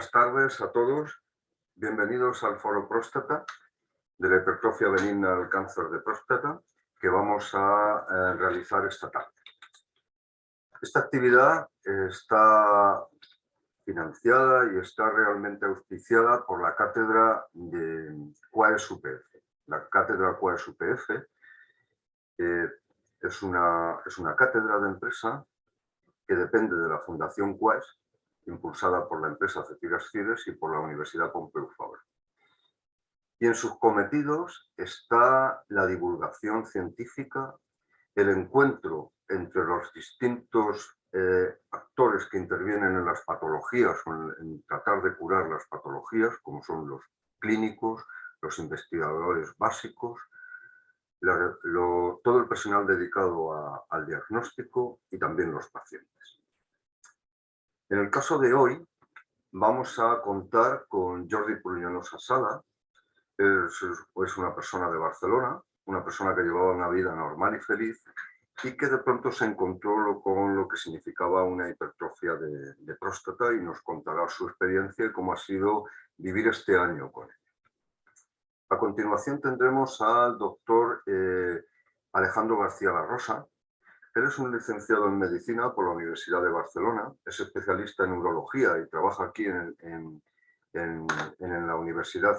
Buenas tardes a todos. Bienvenidos al Foro Próstata de la hipertrofia benigna del cáncer de próstata que vamos a realizar esta tarde. Esta actividad está financiada y está realmente auspiciada por la cátedra de QAES UPF. La cátedra QAES UPF es una cátedra de empresa que depende de la Fundación QAES, impulsada por la empresa Cetigas Cides y por la Universidad Pompeu Fabra. Y en sus cometidos está la divulgación científica, el encuentro entre los distintos actores que intervienen en las patologías o en tratar de curar las patologías, como son los clínicos, los investigadores básicos, todo el personal dedicado al diagnóstico y también los pacientes. En el caso de hoy, vamos a contar con Jordi Pruñonosa Sala. Es una persona de Barcelona, una persona que llevaba una vida normal y feliz y que de pronto se encontró con lo que significaba una hipertrofia de próstata y nos contará su experiencia y cómo ha sido vivir este año con él. A continuación tendremos al doctor Alejandro García La Rosa. Él es un licenciado en Medicina por la Universidad de Barcelona, es especialista en urología y trabaja aquí en la Universidad,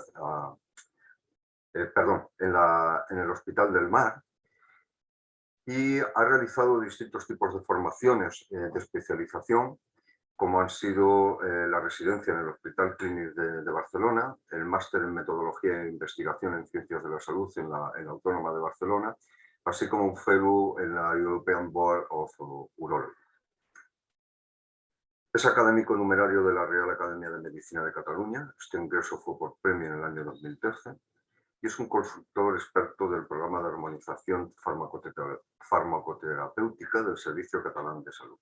en el Hospital del Mar, y ha realizado distintos tipos de formaciones de especialización, como han sido la residencia en el Hospital Clínic de Barcelona, el máster en Metodología e Investigación en Ciencias de la Salud en la Autónoma de Barcelona, así como un fellow en la European Board of Urology. Es académico numerario de la Real Academia de Medicina de Cataluña. Este ingreso fue por premio en el año 2013 y es un consultor experto del programa de armonización farmacoterapéutica del Servicio Catalán de Salud.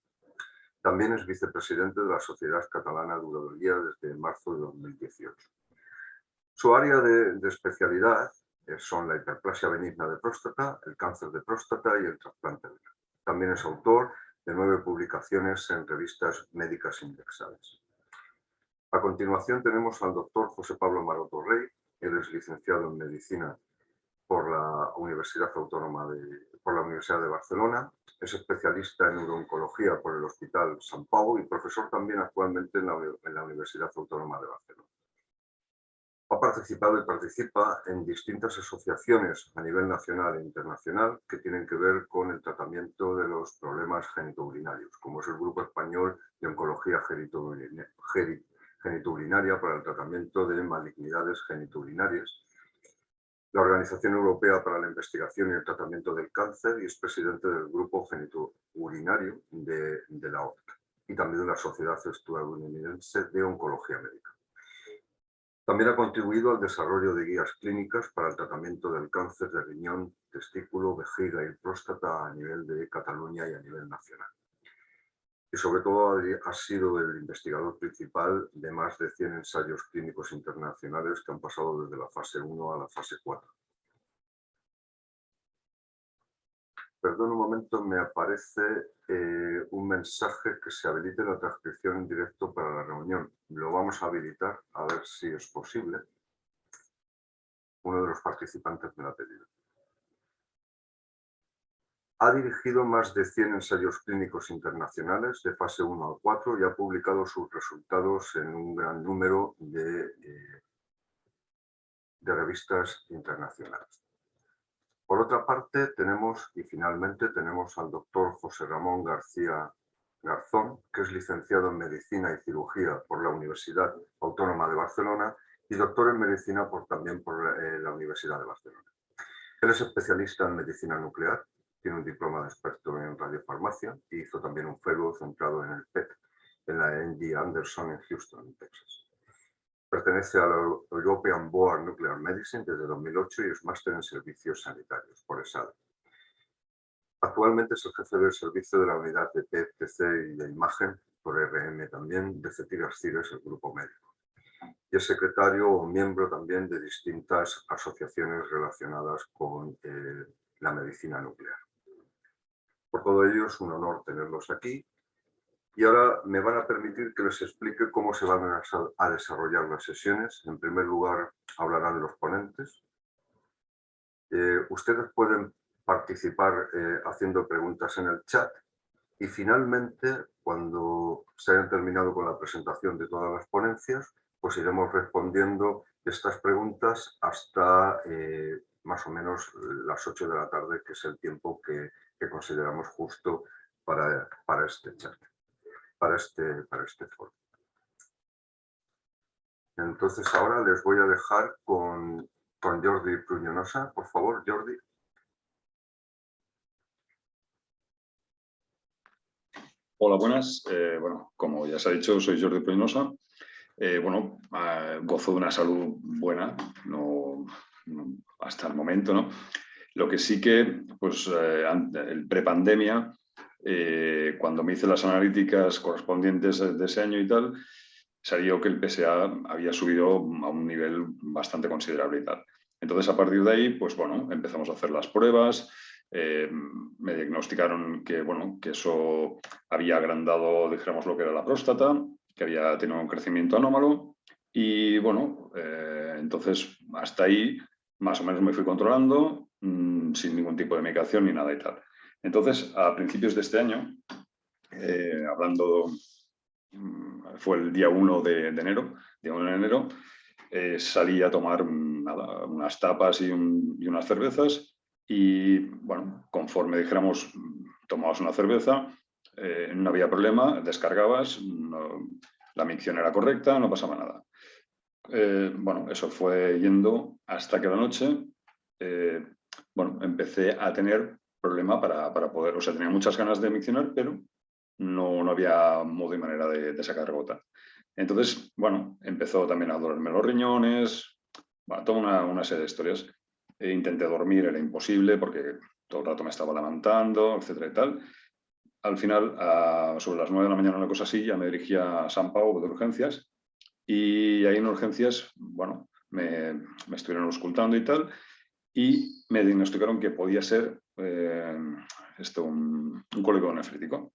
También es vicepresidente de la Sociedad Catalana de Urología desde marzo de 2018. Su área de especialidad son la hiperplasia benigna de próstata, el cáncer de próstata y el trasplante renal. También es autor de 9 publicaciones en revistas médicas indexadas. A continuación tenemos al doctor José Pablo Maroto Rey. Él es licenciado en Medicina por la Universidad de Barcelona. Es especialista en urooncología por el Hospital Sant Pau y profesor también actualmente en la Universidad Autónoma de Barcelona. Ha participado y participa en distintas asociaciones a nivel nacional e internacional que tienen que ver con el tratamiento de los problemas genitourinarios, como es el Grupo Español de Oncología Genitourinaria para el tratamiento de malignidades genitourinarias, la Organización Europea para la Investigación y el Tratamiento del Cáncer y es presidente del Grupo Genitourinario de la OTC y también de la Sociedad Estadounidense de Oncología Médica. También ha contribuido al desarrollo de guías clínicas para el tratamiento del cáncer de riñón, testículo, vejiga y próstata a nivel de Cataluña y a nivel nacional. Y sobre todo ha sido el investigador principal de más de 100 ensayos clínicos internacionales que han pasado desde la fase 1 a la fase 4. Perdón un momento, me aparece un mensaje que se habilite la transcripción en directo para la reunión. Lo vamos a habilitar a ver si es posible. Uno de los participantes me lo ha pedido. Ha dirigido más de 100 ensayos clínicos internacionales de fase 1 al 4 y ha publicado sus resultados en un gran número de revistas internacionales. Por otra parte, finalmente tenemos al doctor José Ramón García Garzón, que es licenciado en Medicina y Cirugía por la Universidad Autónoma de Barcelona y doctor en Medicina también por la Universidad de Barcelona. Él es especialista en medicina nuclear, tiene un diploma de experto en radiofarmacia y hizo también un fellow centrado en el PET en la MD Anderson en Houston, Texas. Pertenece a la European Board Nuclear Medicine desde 2008 y es máster en servicios sanitarios por ESADE. Actualmente es el jefe del servicio de la unidad de PET, TC y de imagen, por RM también, de Cetigas Cides, el grupo médico. Y es secretario o miembro también de distintas asociaciones relacionadas con la medicina nuclear. Por todo ello es un honor tenerlos aquí Y ahora me van a permitir que les explique cómo se van a desarrollar las sesiones. En primer lugar, hablarán los ponentes. Ustedes pueden participar haciendo preguntas en el chat. Y finalmente, cuando se hayan terminado con la presentación de todas las ponencias, pues iremos respondiendo estas preguntas hasta más o menos las 8 de la tarde, que es el tiempo que consideramos justo para este chat, para este foro. Entonces ahora les voy a dejar con Jordi Pruñonosa. Por favor, Jordi. Hola, buenas. Bueno, como ya se ha dicho, soy Jordi Pruñonosa. Gozo de una salud buena, no hasta el momento, ¿no? Lo que sí que, pues, el prepandemia, cuando me hice las analíticas correspondientes de ese año y tal, salió que el PSA había subido a un nivel bastante considerable y tal. Entonces, a partir de ahí, pues bueno, empezamos a hacer las pruebas. Me diagnosticaron que, bueno, que eso había agrandado, dijéramos, lo que era la próstata, que había tenido un crecimiento anómalo y, bueno, entonces hasta ahí más o menos me fui controlando sin ningún tipo de medicación ni nada y tal. Entonces, a principios de este año, fue el día 1 de enero, salí a tomar unas tapas y unas cervezas y, bueno, conforme dijéramos, tomabas una cerveza, no había problema, descargabas, la micción era correcta, no pasaba nada. Bueno, eso fue yendo hasta que la noche, bueno, empecé a tener problema para poder, o sea, tenía muchas ganas de miccionar, pero no había modo y manera de sacar gota. Entonces, bueno, empezó también a dolerme los riñones, bueno, toda una serie de historias. Intenté dormir, era imposible porque todo el rato me estaba levantando, etcétera y tal. Al final, sobre las 9 de la mañana, una cosa así, ya me dirigí a San Pau de urgencias y ahí en urgencias, bueno, me estuvieron auscultando y tal y me diagnosticaron que podía ser un cólico nefrítico.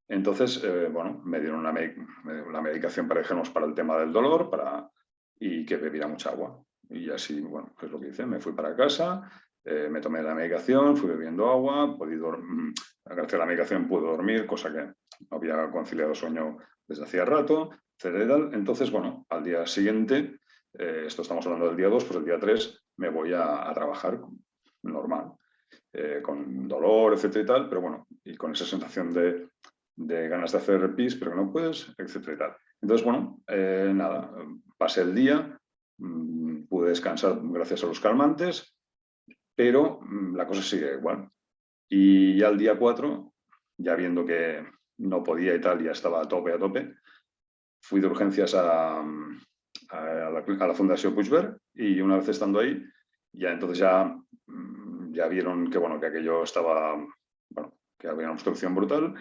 Entonces, bueno, me dieron la medicación para el tema del dolor y que bebiera mucha agua. Y así, bueno, es lo que hice. Me fui para casa, me tomé la medicación, fui bebiendo agua, gracias a la medicación pude dormir, cosa que no había conciliado sueño desde hacía rato, etc. Entonces, bueno, al día siguiente, esto estamos hablando del día 2, pues el día 3 me voy a trabajar normal, con dolor, etcétera y tal, pero bueno, y con esa sensación de ganas de hacer pis, pero que no puedes, etcétera y tal. Entonces, bueno, nada, pasé el día, pude descansar gracias a los calmantes, pero la cosa sigue igual. Y ya el día 4, ya viendo que no podía y tal, ya estaba a tope, fui de urgencias a la Fundación Puigverd y una vez estando ahí, ya entonces ya vieron que, bueno, que aquello estaba, bueno, que había una obstrucción brutal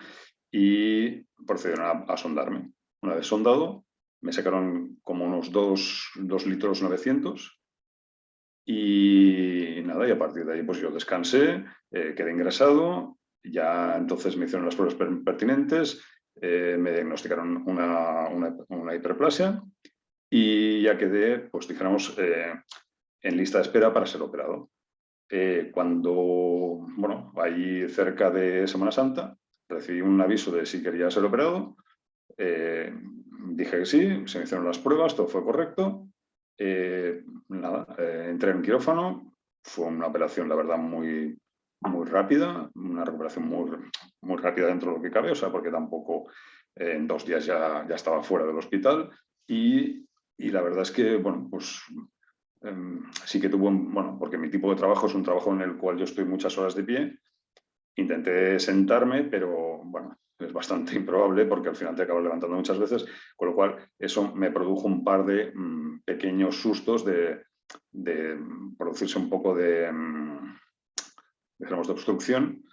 y procedieron a sondarme. Una vez sondado, me sacaron como unos 2 litros 900 y nada, y a partir de ahí pues yo descansé, quedé ingresado, ya entonces me hicieron las pruebas pertinentes, me diagnosticaron una hiperplasia y ya quedé, pues dijéramos, en lista de espera para ser operado. Cuando, bueno, ahí cerca de Semana Santa, recibí un aviso de si quería ser operado, dije que sí, se me hicieron las pruebas, todo fue correcto. Entré en quirófano, fue una operación, la verdad, muy rápida, una recuperación muy rápida dentro de lo que cabe, o sea, porque tampoco en 2 días ya estaba fuera del hospital y la verdad es que, bueno, pues sí que tuvo, bueno, porque mi tipo de trabajo es un trabajo en el cual yo estoy muchas horas de pie. Intenté sentarme, pero bueno, es bastante improbable porque al final te acabas levantando muchas veces, con lo cual eso me produjo un par de pequeños sustos de producirse un poco de obstrucción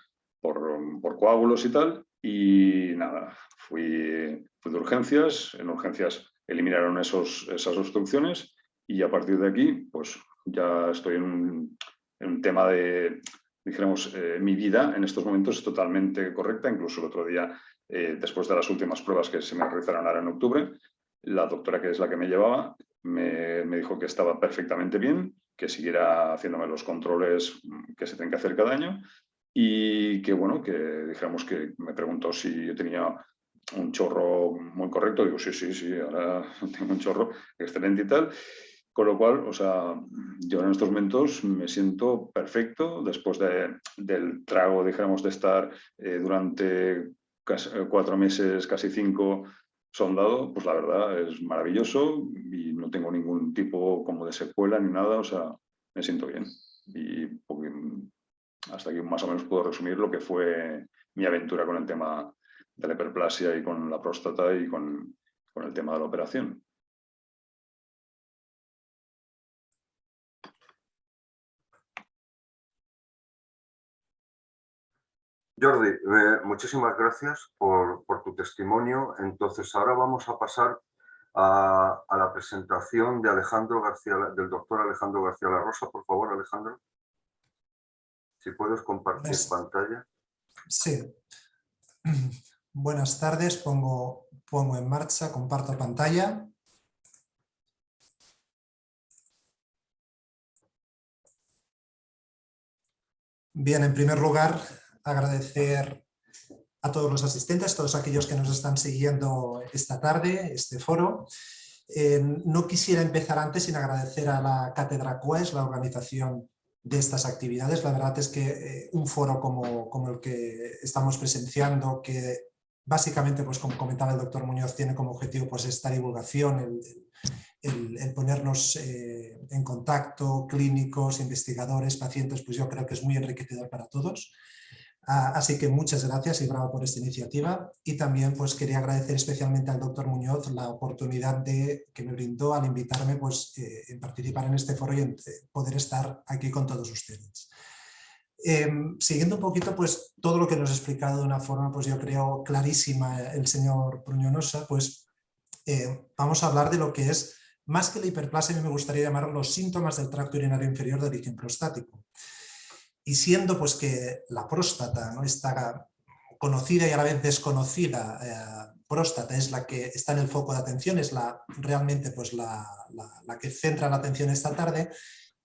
por coágulos y tal. Y nada, fui de urgencias, en urgencias eliminaron esas obstrucciones y a partir de aquí, pues ya estoy en un tema de dijéramos, mi vida en estos momentos es totalmente correcta. Incluso el otro día, después de las últimas pruebas que se me realizaron ahora en octubre, la doctora, que es la que me llevaba, me dijo que estaba perfectamente bien, que siguiera haciéndome los controles que se tienen que hacer cada año y que, bueno, que dijéramos que me preguntó si yo tenía un chorro muy correcto. Digo, sí, ahora tengo un chorro excelente y tal. Con lo cual, o sea, yo en estos momentos me siento perfecto después del trago, dijéramos, de estar durante 4 meses, casi 5, sondado. Pues la verdad es maravilloso y no tengo ningún tipo como de secuela ni nada, o sea, me siento bien. Y hasta aquí más o menos puedo resumir lo que fue mi aventura con el tema de la hiperplasia y con la próstata y con el tema de la operación. Jordi, muchísimas gracias por tu testimonio. Entonces, ahora vamos a pasar a la presentación de del doctor Alejandro García La Rosa. Por favor, Alejandro, si puedes compartir pantalla. Sí. Buenas tardes, pongo en marcha, comparto pantalla. Bien, en primer lugar, agradecer a todos los asistentes, todos aquellos que nos están siguiendo esta tarde, este foro. No quisiera empezar antes sin agradecer a la Cátedra QUES, la organización de estas actividades. La verdad es que un foro como el que estamos presenciando, que básicamente, pues como comentaba el doctor Muñoz, tiene como objetivo pues esta divulgación, el ponernos en contacto, clínicos, investigadores, pacientes, pues yo creo que es muy enriquecedor para todos. Así que muchas gracias y bravo por esta iniciativa. Y también pues quería agradecer especialmente al doctor Muñoz la oportunidad que me brindó al invitarme pues, en participar en este foro y en poder estar aquí con todos ustedes. Siguiendo un poquito pues, todo lo que nos ha explicado de una forma pues, yo creo clarísima el señor Pruñonosa, pues vamos a hablar de lo que es, más que la hiperplasia, a mí me gustaría llamarlo los síntomas del tracto urinario inferior de origen prostático. Y siendo pues que la próstata, ¿no?, esta conocida y a la vez desconocida próstata es la que está en el foco de atención, es realmente pues la que centra la atención esta tarde.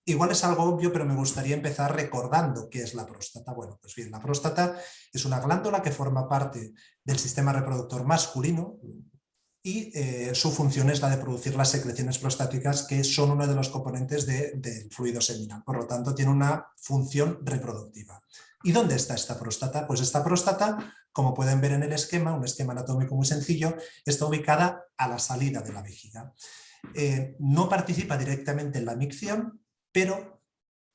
Igual es algo obvio, pero me gustaría empezar recordando qué es la próstata. Bueno, pues bien, la próstata es una glándula que forma parte del sistema reproductor masculino y su función es la de producir las secreciones prostáticas, que son uno de los componentes del fluido seminal. Por lo tanto, tiene una función reproductiva. ¿Y dónde está esta próstata? Pues esta próstata, como pueden ver en el esquema, un esquema anatómico muy sencillo, está ubicada a la salida de la vejiga. No participa directamente en la micción, pero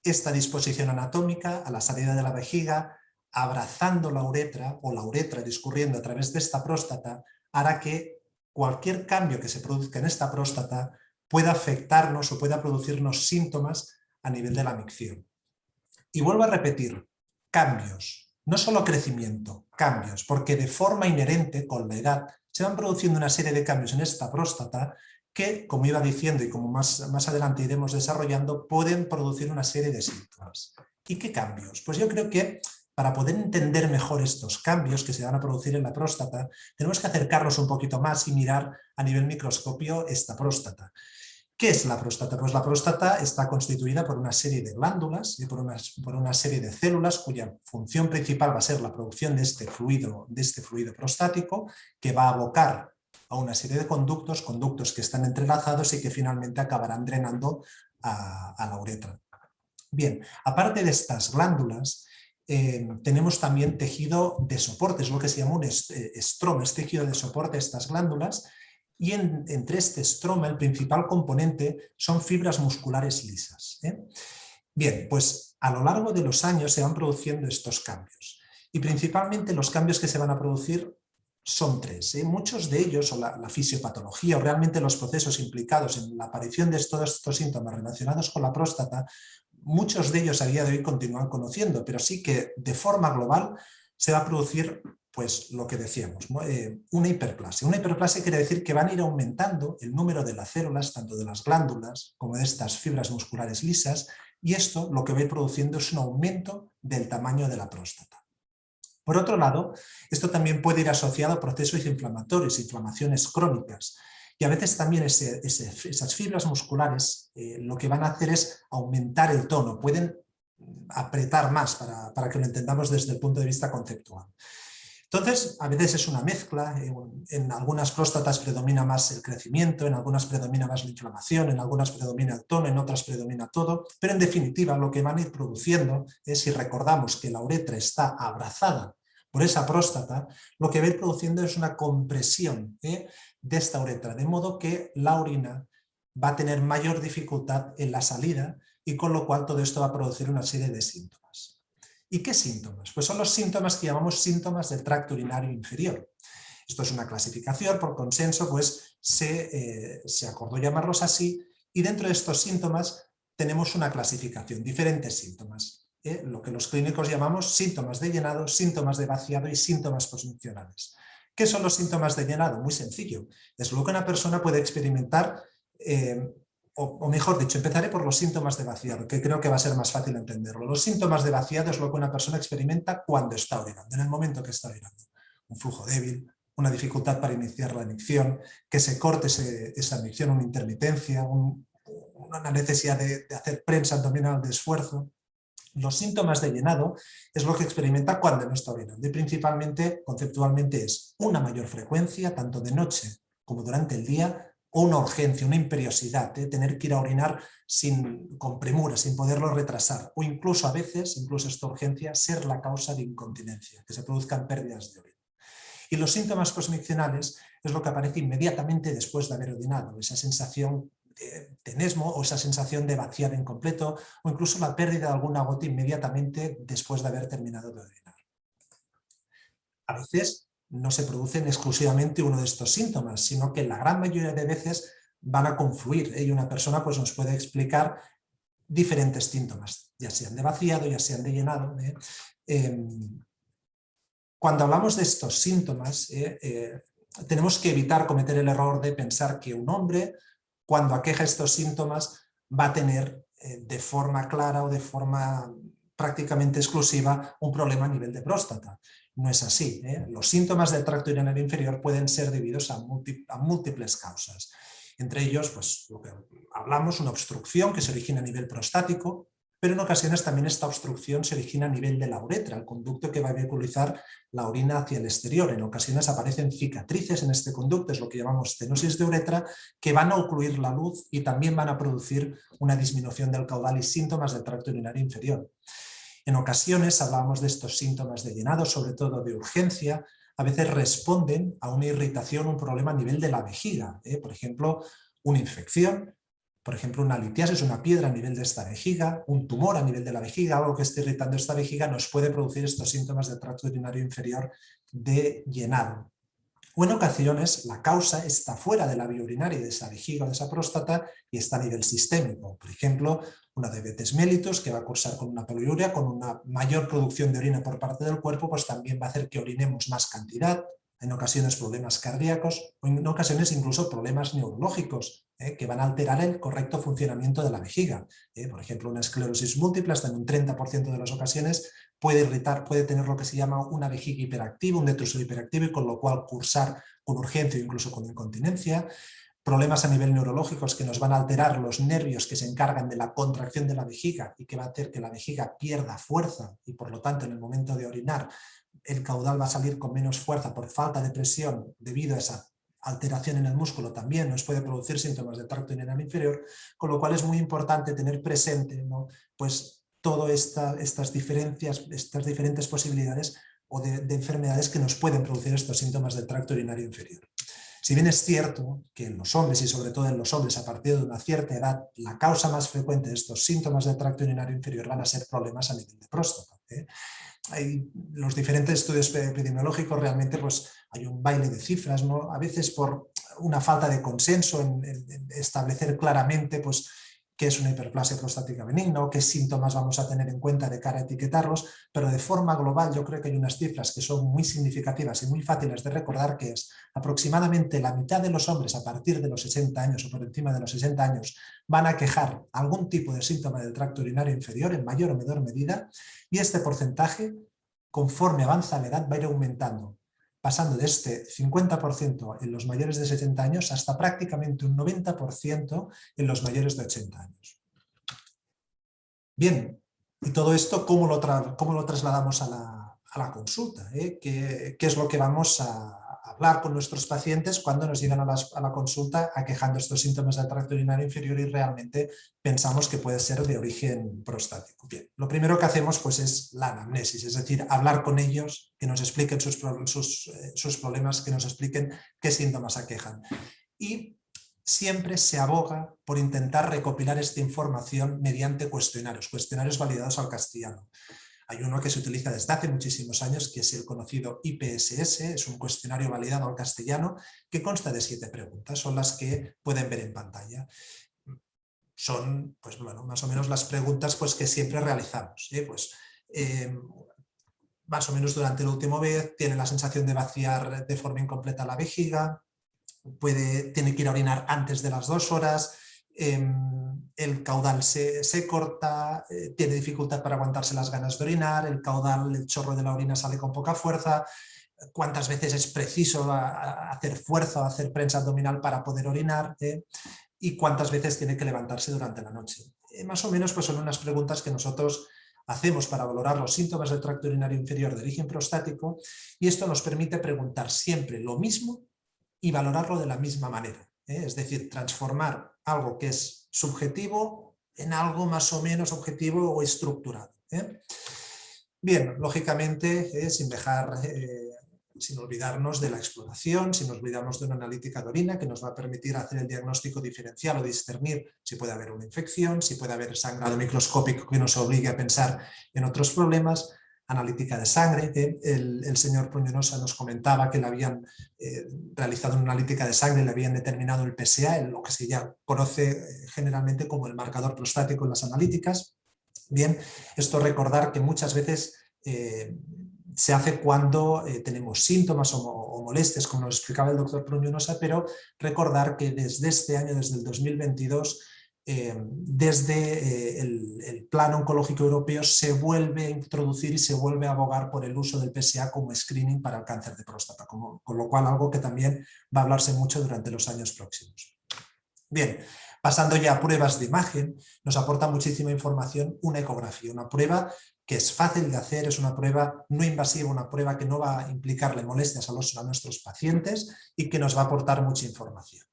esta disposición anatómica a la salida de la vejiga, abrazando la uretra o la uretra discurriendo a través de esta próstata, hará que cualquier cambio que se produzca en esta próstata pueda afectarnos o pueda producirnos síntomas a nivel de la micción. Y vuelvo a repetir, cambios, no solo crecimiento, cambios, porque de forma inherente con la edad se van produciendo una serie de cambios en esta próstata que, como iba diciendo y como más adelante iremos desarrollando, pueden producir una serie de síntomas. ¿Y qué cambios? Pues yo creo que para poder entender mejor estos cambios que se van a producir en la próstata, tenemos que acercarnos un poquito más y mirar a nivel microscopio esta próstata. ¿Qué es la próstata? Pues la próstata está constituida por una serie de glándulas y por una serie de células cuya función principal va a ser la producción de este fluido prostático, que va a abocar a una serie de conductos que están entrelazados y que finalmente acabarán drenando a la uretra. Bien, aparte de estas glándulas, tenemos también tejido de soporte, es lo que se llama un estroma, es tejido de soporte a estas glándulas, y entre este estroma el principal componente son fibras musculares lisas. Bien, pues a lo largo de los años se van produciendo estos cambios, y principalmente los cambios que se van a producir son 3. Muchos de ellos, o la fisiopatología o realmente los procesos implicados en la aparición de todos estos síntomas relacionados con la próstata, muchos de ellos a día de hoy continúan conociendo, pero sí que de forma global se va a producir pues lo que decíamos, una hiperplasia. Una hiperplasia quiere decir que van a ir aumentando el número de las células, tanto de las glándulas como de estas fibras musculares lisas, y esto lo que va a ir produciendo es un aumento del tamaño de la próstata. Por otro lado, esto también puede ir asociado a procesos inflamatorios, inflamaciones crónicas, y a veces también esas fibras musculares lo que van a hacer es aumentar el tono, pueden apretar más para que lo entendamos desde el punto de vista conceptual. Entonces, a veces es una mezcla, en algunas próstatas predomina más el crecimiento, en algunas predomina más la inflamación, en algunas predomina el tono, en otras predomina todo, pero en definitiva lo que van a ir produciendo es, si recordamos que la uretra está abrazada por esa próstata, lo que va a ir produciendo es una compresión de esta uretra, de modo que la orina va a tener mayor dificultad en la salida y con lo cual todo esto va a producir una serie de síntomas. ¿Y qué síntomas? Pues son los síntomas que llamamos síntomas del tracto urinario inferior. Esto es una clasificación, por consenso pues se acordó llamarlos así, y dentro de estos síntomas tenemos una clasificación, diferentes síntomas, lo que los clínicos llamamos síntomas de llenado, síntomas de vaciado y síntomas posmiccionales. ¿Qué son los síntomas de llenado? Muy sencillo, es lo que una persona puede experimentar, o mejor dicho, empezaré por los síntomas de vaciado, que creo que va a ser más fácil entenderlo. Los síntomas de vaciado es lo que una persona experimenta cuando está orinando, en el momento que está orinando. Un flujo débil, una dificultad para iniciar la micción, que se corte esa micción, una intermitencia, una necesidad de hacer prensa abdominal de esfuerzo. Los síntomas de llenado es lo que experimenta cuando no está orinando, y principalmente, conceptualmente, es una mayor frecuencia, tanto de noche como durante el día, o una urgencia, una imperiosidad, tener que ir a orinar con premura, sin poderlo retrasar, o incluso a veces, incluso esta urgencia, ser la causa de incontinencia, que se produzcan pérdidas de orina. Y los síntomas posmiccionales es lo que aparece inmediatamente después de haber orinado, esa sensación de tenesmo o esa sensación de vaciar en completo, o incluso la pérdida de alguna gota inmediatamente después de haber terminado de orinar. A veces no se producen exclusivamente uno de estos síntomas, sino que la gran mayoría de veces van a confluir, y una persona pues, nos puede explicar diferentes síntomas, ya sean de vaciado, ya sean de llenado. Cuando hablamos de estos síntomas, tenemos que evitar cometer el error de pensar que un hombre, cuando aqueja estos síntomas, va a tener de forma clara o de forma prácticamente exclusiva un problema a nivel de próstata. No es así. Los síntomas del tracto urinario inferior pueden ser debidos a múltiples causas. Entre ellos, pues, lo que hablamos, una obstrucción que se origina a nivel prostático, pero en ocasiones también esta obstrucción se origina a nivel de la uretra, el conducto que va a vehiculizar la orina hacia el exterior. En ocasiones aparecen cicatrices en este conducto, es lo que llamamos estenosis de uretra, que van a ocluir la luz y también van a producir una disminución del caudal y síntomas del tracto urinario inferior. En ocasiones hablábamos de estos síntomas de llenado, sobre todo de urgencia, a veces responden a una irritación, un problema a nivel de la vejiga, por ejemplo, una infección, por ejemplo, una litiasis, una piedra a nivel de esta vejiga, un tumor a nivel de la vejiga, algo que esté irritando esta vejiga, nos puede producir estos síntomas del tracto urinario inferior de llenado. O en ocasiones la causa está fuera de la vía urinaria de esa vejiga o de esa próstata y está a nivel sistémico. Por ejemplo, una diabetes mellitus que va a cursar con una poliuria, con una mayor producción de orina por parte del cuerpo, pues también va a hacer que orinemos más cantidad, en ocasiones problemas cardíacos o en ocasiones incluso problemas neurológicos que van a alterar el correcto funcionamiento de la vejiga. Por ejemplo, una esclerosis múltiple hasta en un 30% de las ocasiones puede irritar, puede tener lo que se llama una vejiga hiperactiva, un detrusor hiperactivo, y con lo cual cursar con urgencia o incluso con incontinencia. Problemas a nivel neurológicos que nos van a alterar los nervios que se encargan de la contracción de la vejiga y que va a hacer que la vejiga pierda fuerza y por lo tanto en el momento de orinar el caudal va a salir con menos fuerza por falta de presión debido a esa alteración en el músculo. También nos puede producir síntomas del tracto urinario inferior, con lo cual es muy importante tener presente, ¿no?, pues todas estas diferentes posibilidades o de enfermedades que nos pueden producir estos síntomas del tracto urinario inferior. Si bien es cierto que en los hombres, y sobre todo en los hombres a partir de una cierta edad, la causa más frecuente de estos síntomas del tracto urinario inferior van a ser problemas a nivel de próstata. Hay los diferentes estudios epidemiológicos, realmente pues hay un baile de cifras, ¿no? A veces por una falta de consenso en establecer claramente pues qué es una hiperplasia prostática benigna o qué síntomas vamos a tener en cuenta de cara a etiquetarlos, pero de forma global yo creo que hay unas cifras que son muy significativas y muy fáciles de recordar, que es aproximadamente la mitad de los hombres a partir de los 60 años o por encima de los 60 años van a quejar algún tipo de síntoma del tracto urinario inferior en mayor o menor medida, y este porcentaje, conforme avanza la edad, va a ir aumentando, pasando de este 50% en los mayores de 70 años hasta prácticamente un 90% en los mayores de 80 años. Bien, y todo esto, ¿cómo lo trasladamos a la consulta? ¿Qué es lo que vamos a hablar con nuestros pacientes cuando nos llegan a la consulta aquejando estos síntomas del tracto urinario inferior y realmente pensamos que puede ser de origen prostático? Bien, lo primero que hacemos pues es la anamnesis, es decir, hablar con ellos, que nos expliquen sus problemas, que nos expliquen qué síntomas aquejan. Y siempre se aboga por intentar recopilar esta información mediante cuestionarios validados al castellano. Hay uno que se utiliza desde hace muchísimos años, que es el conocido IPSS, es un cuestionario validado al castellano que consta de 7 preguntas, son las que pueden ver en pantalla. Son, pues bueno, más o menos las preguntas pues, que siempre realizamos. Más o menos durante la última vez, tiene la sensación de vaciar de forma incompleta la vejiga, tiene que ir a orinar antes de las 2 horas, el caudal se corta, tiene dificultad para aguantarse las ganas de orinar, el chorro de la orina sale con poca fuerza, cuántas veces es preciso hacer fuerza o hacer prensa abdominal para poder orinar, y cuántas veces tiene que levantarse durante la noche. Más o menos pues son unas preguntas que nosotros hacemos para valorar los síntomas del tracto urinario inferior de origen prostático, y esto nos permite preguntar siempre lo mismo y valorarlo de la misma manera. Es decir, transformar algo que es subjetivo en algo más o menos objetivo o estructurado. Bien, lógicamente, sin olvidarnos de la exploración, sin olvidarnos de una analítica de orina que nos va a permitir hacer el diagnóstico diferencial o discernir si puede haber una infección, si puede haber sangrado microscópico que nos obligue a pensar en otros problemas. Analítica de sangre, el señor Pruñonosa nos comentaba que le habían realizado una analítica de sangre y le habían determinado el PSA, lo que se ya conoce generalmente como el marcador prostático en las analíticas. Bien, esto recordar que muchas veces se hace cuando tenemos síntomas o molestias, como nos explicaba el doctor Pruñonosa, pero recordar que desde este año, desde el 2022, desde el Plan Oncológico Europeo se vuelve a introducir y se vuelve a abogar por el uso del PSA como screening para el cáncer de próstata, con lo cual algo que también va a hablarse mucho durante los años próximos. Bien, pasando ya a pruebas de imagen, nos aporta muchísima información una ecografía, una prueba que es fácil de hacer, es una prueba no invasiva, una prueba que no va a implicarle molestias a nuestros pacientes y que nos va a aportar mucha información.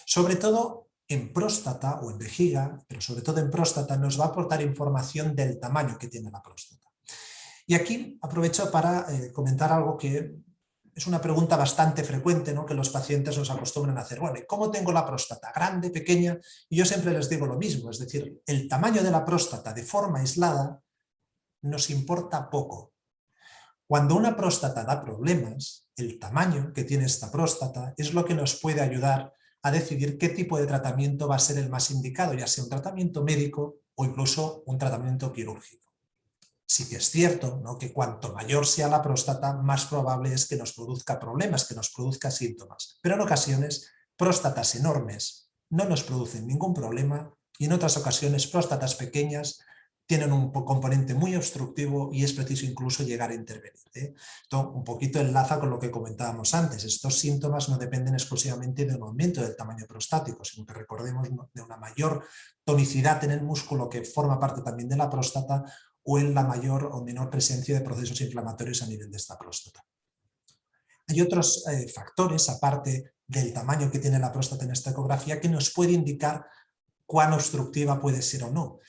Sobre todo en próstata o en vejiga, pero sobre todo en próstata, nos va a aportar información del tamaño que tiene la próstata. Y aquí aprovecho para comentar algo que es una pregunta bastante frecuente, ¿no?, que los pacientes nos acostumbran a hacer. Bueno, ¿y cómo tengo la próstata? ¿Grande, pequeña? Y yo siempre les digo lo mismo, es decir, el tamaño de la próstata de forma aislada nos importa poco. Cuando una próstata da problemas, el tamaño que tiene esta próstata es lo que nos puede ayudar a decidir qué tipo de tratamiento va a ser el más indicado, ya sea un tratamiento médico o incluso un tratamiento quirúrgico. Sí que es cierto, ¿no?, que cuanto mayor sea la próstata, más probable es que nos produzca problemas, que nos produzca síntomas. Pero en ocasiones, próstatas enormes no nos producen ningún problema y en otras ocasiones, próstatas pequeñas tienen un componente muy obstructivo y es preciso incluso llegar a intervenir. Esto un poquito enlaza con lo que comentábamos antes. Estos síntomas no dependen exclusivamente de un aumento del tamaño prostático, sino que recordemos de una mayor tonicidad en el músculo que forma parte también de la próstata o en la mayor o menor presencia de procesos inflamatorios a nivel de esta próstata. Hay otros factores, aparte del tamaño que tiene la próstata en esta ecografía, que nos puede indicar cuán obstructiva puede ser o no,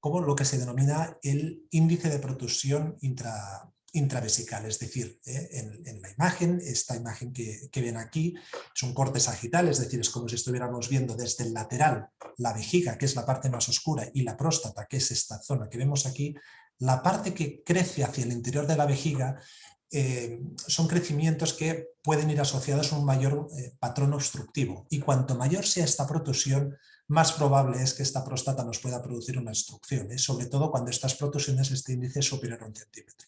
como lo que se denomina el índice de protrusión intravesical, es decir, en la imagen, esta imagen que ven aquí es un corte sagital, es decir, es como si estuviéramos viendo desde el lateral la vejiga, que es la parte más oscura, y la próstata, que es esta zona que vemos aquí. La parte que crece hacia el interior de la vejiga son crecimientos que pueden ir asociados a un mayor patrón obstructivo, y cuanto mayor sea esta protrusión, más probable es que esta próstata nos pueda producir una obstrucción, sobre todo cuando estas protusiones este índice es superior a 1 centímetro.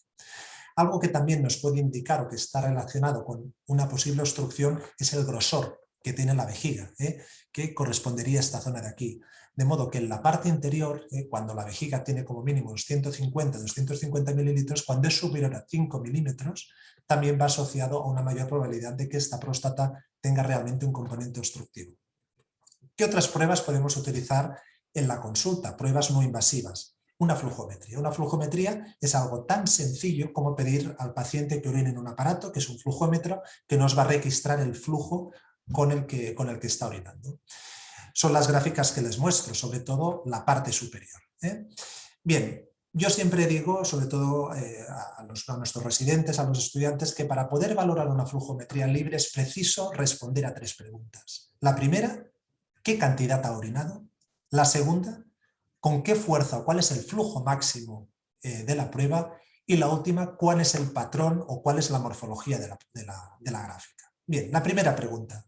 Algo que también nos puede indicar o que está relacionado con una posible obstrucción es el grosor que tiene la vejiga, que correspondería a esta zona de aquí. De modo que en la parte interior, cuando la vejiga tiene como mínimo 250 mililitros, cuando es superior a 5 milímetros, también va asociado a una mayor probabilidad de que esta próstata tenga realmente un componente obstructivo. ¿Qué otras pruebas podemos utilizar en la consulta? Pruebas no invasivas. Una flujometría. Una flujometría es algo tan sencillo como pedir al paciente que orine en un aparato, que es un flujómetro, que nos va a registrar el flujo con el que está orinando. Son las gráficas que les muestro, sobre todo la parte superior. Bien, yo siempre digo, sobre todo a nuestros residentes, a los estudiantes, que para poder valorar una flujometría libre es preciso responder a 3 preguntas. La primera, ¿qué cantidad ha orinado? La segunda, ¿con qué fuerza o cuál es el flujo máximo de la prueba? Y la última, ¿cuál es el patrón o cuál es la morfología de la gráfica? Bien, la primera pregunta,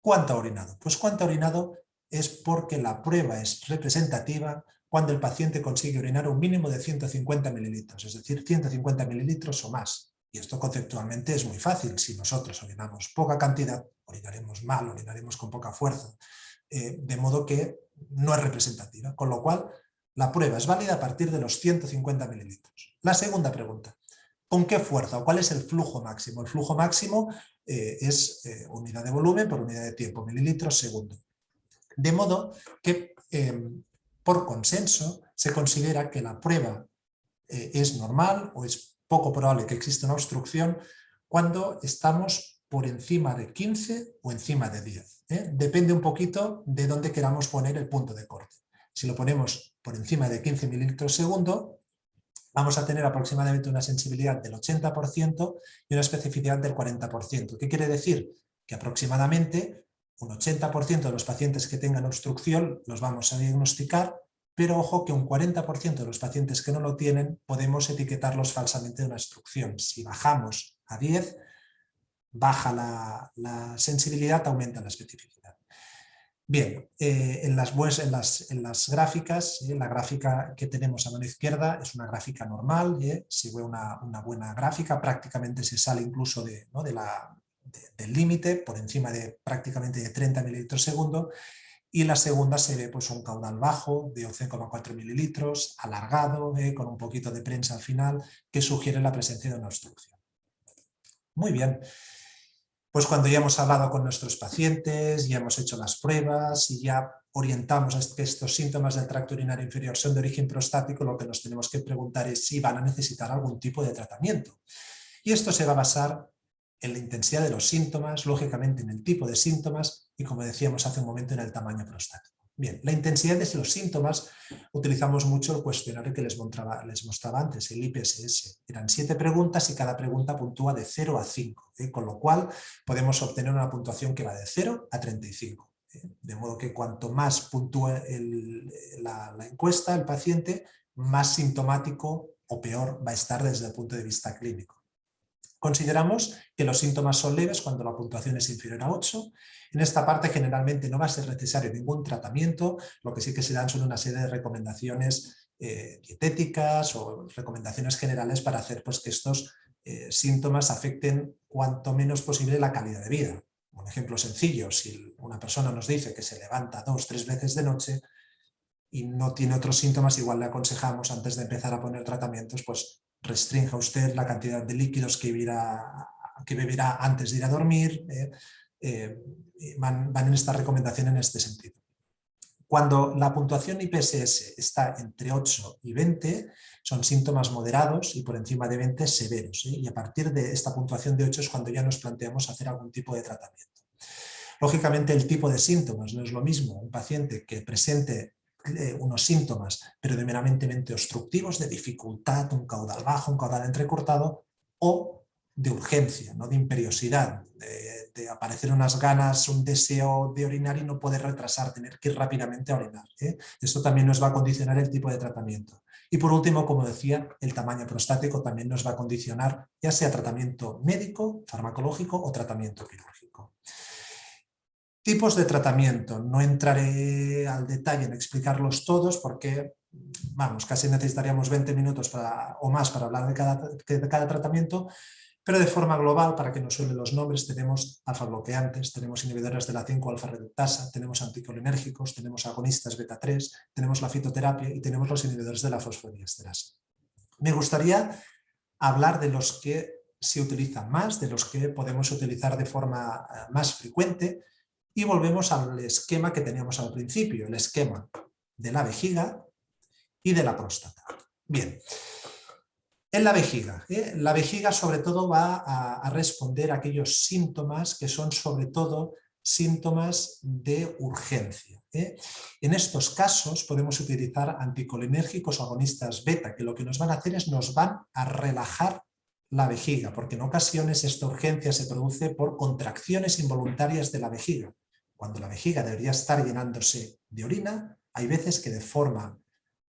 ¿cuánto ha orinado? Pues cuánto ha orinado es porque la prueba es representativa cuando el paciente consigue orinar un mínimo de 150 mililitros, es decir, 150 mililitros o más. Y esto conceptualmente es muy fácil. Si nosotros orinamos poca cantidad, orinaremos mal, orinaremos con poca fuerza, de modo que no es representativa, con lo cual la prueba es válida a partir de los 150 mililitros. La segunda pregunta, ¿con qué fuerza o cuál es el flujo máximo? El flujo máximo es unidad de volumen por unidad de tiempo, mililitros segundo. De modo que por consenso se considera que la prueba es normal o es poco probable que exista una obstrucción cuando estamos por encima de 15 o encima de 10. Depende un poquito de dónde queramos poner el punto de corte. Si lo ponemos por encima de 15 mililitros segundo, vamos a tener aproximadamente una sensibilidad del 80% y una especificidad del 40%. ¿Qué quiere decir? Que aproximadamente un 80% de los pacientes que tengan obstrucción los vamos a diagnosticar, pero ojo que un 40% de los pacientes que no lo tienen podemos etiquetarlos falsamente de una obstrucción. Si bajamos a 10, baja la sensibilidad, aumenta la especificidad. Bien, en las gráficas, la gráfica que tenemos a mano izquierda es una gráfica normal, si ve una buena gráfica, prácticamente se sale incluso del límite, por encima de prácticamente de 30 mililitros segundo, y la segunda se ve pues, un caudal bajo de 11,4 mililitros, alargado, con un poquito de prensa al final, que sugiere la presencia de una obstrucción. Muy bien. Pues cuando ya hemos hablado con nuestros pacientes, ya hemos hecho las pruebas y ya orientamos a que estos síntomas del tracto urinario inferior son de origen prostático, lo que nos tenemos que preguntar es si van a necesitar algún tipo de tratamiento. Y esto se va a basar en la intensidad de los síntomas, lógicamente en el tipo de síntomas y, como decíamos hace un momento, en el tamaño prostático. Bien, la intensidad de los síntomas, utilizamos mucho el cuestionario que les mostraba antes, el IPSS. Eran 7 preguntas y cada pregunta puntúa de 0 a 5, con lo cual podemos obtener una puntuación que va de 0 a 35. De modo que cuanto más puntúe la encuesta, el paciente, más sintomático o peor va a estar desde el punto de vista clínico. Consideramos que los síntomas son leves cuando la puntuación es inferior a 8. En esta parte generalmente no va a ser necesario ningún tratamiento, lo que sí que se dan son una serie de recomendaciones dietéticas o recomendaciones generales para hacer pues, que estos síntomas afecten cuanto menos posible la calidad de vida. Un ejemplo sencillo, si una persona nos dice que se levanta 2 o 3 veces de noche y no tiene otros síntomas, igual le aconsejamos antes de empezar a poner tratamientos, pues restrinja usted la cantidad de líquidos que beberá antes de ir a dormir. Van en esta recomendación en este sentido. Cuando la puntuación IPSS está entre 8 y 20, son síntomas moderados y por encima de 20 severos. Y a partir de esta puntuación de 8 es cuando ya nos planteamos hacer algún tipo de tratamiento. Lógicamente el tipo de síntomas no es lo mismo. Un paciente que presente unos síntomas pero de meramente obstructivos, de dificultad, un caudal bajo, un caudal entrecortado, o de urgencia, ¿no? De imperiosidad, de aparecer unas ganas, un deseo de orinar y no poder retrasar, tener que ir rápidamente a orinar. Esto también nos va a condicionar el tipo de tratamiento. Y por último, como decía, el tamaño prostático también nos va a condicionar ya sea tratamiento médico, farmacológico o tratamiento quirúrgico. Tipos de tratamiento. No entraré al detalle en explicarlos todos porque, vamos, casi necesitaríamos 20 minutos o más para hablar de cada tratamiento, pero de forma global, para que nos suenen los nombres, tenemos alfa-bloqueantes, tenemos inhibidores de la 5-alfa-reductasa, tenemos anticolinérgicos, tenemos agonistas beta-3, tenemos la fitoterapia y tenemos los inhibidores de la fosfodiesterasa. Me gustaría hablar de los que se utilizan más, de los que podemos utilizar de forma más frecuente, y volvemos al esquema que teníamos al principio, el esquema de la vejiga y de la próstata. Bien, en la vejiga sobre todo va a responder a aquellos síntomas que son sobre todo síntomas de urgencia. En estos casos podemos utilizar anticolinérgicos o agonistas beta, que lo que nos van a hacer es nos van a relajar la vejiga, porque en ocasiones esta urgencia se produce por contracciones involuntarias de la vejiga. Cuando la vejiga debería estar llenándose de orina, hay veces que de forma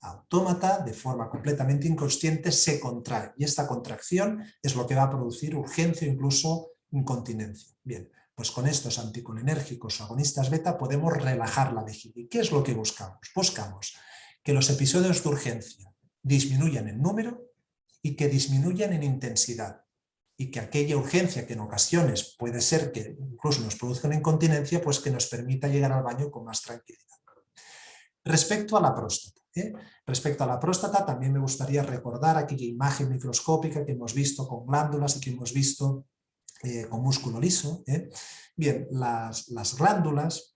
autómata, de forma completamente inconsciente, se contrae. Y esta contracción es lo que va a producir urgencia o incluso incontinencia. Bien, pues con estos anticolinérgicos o agonistas beta podemos relajar la vejiga. ¿Y qué es lo que buscamos? Buscamos que los episodios de urgencia disminuyan en número y que disminuyan en intensidad. Y que aquella urgencia que en ocasiones puede ser que incluso nos produzca una incontinencia, pues que nos permita llegar al baño con más tranquilidad. Respecto a la próstata. Respecto a la próstata, también me gustaría recordar aquella imagen microscópica que hemos visto con glándulas y que hemos visto con músculo liso. Bien, las glándulas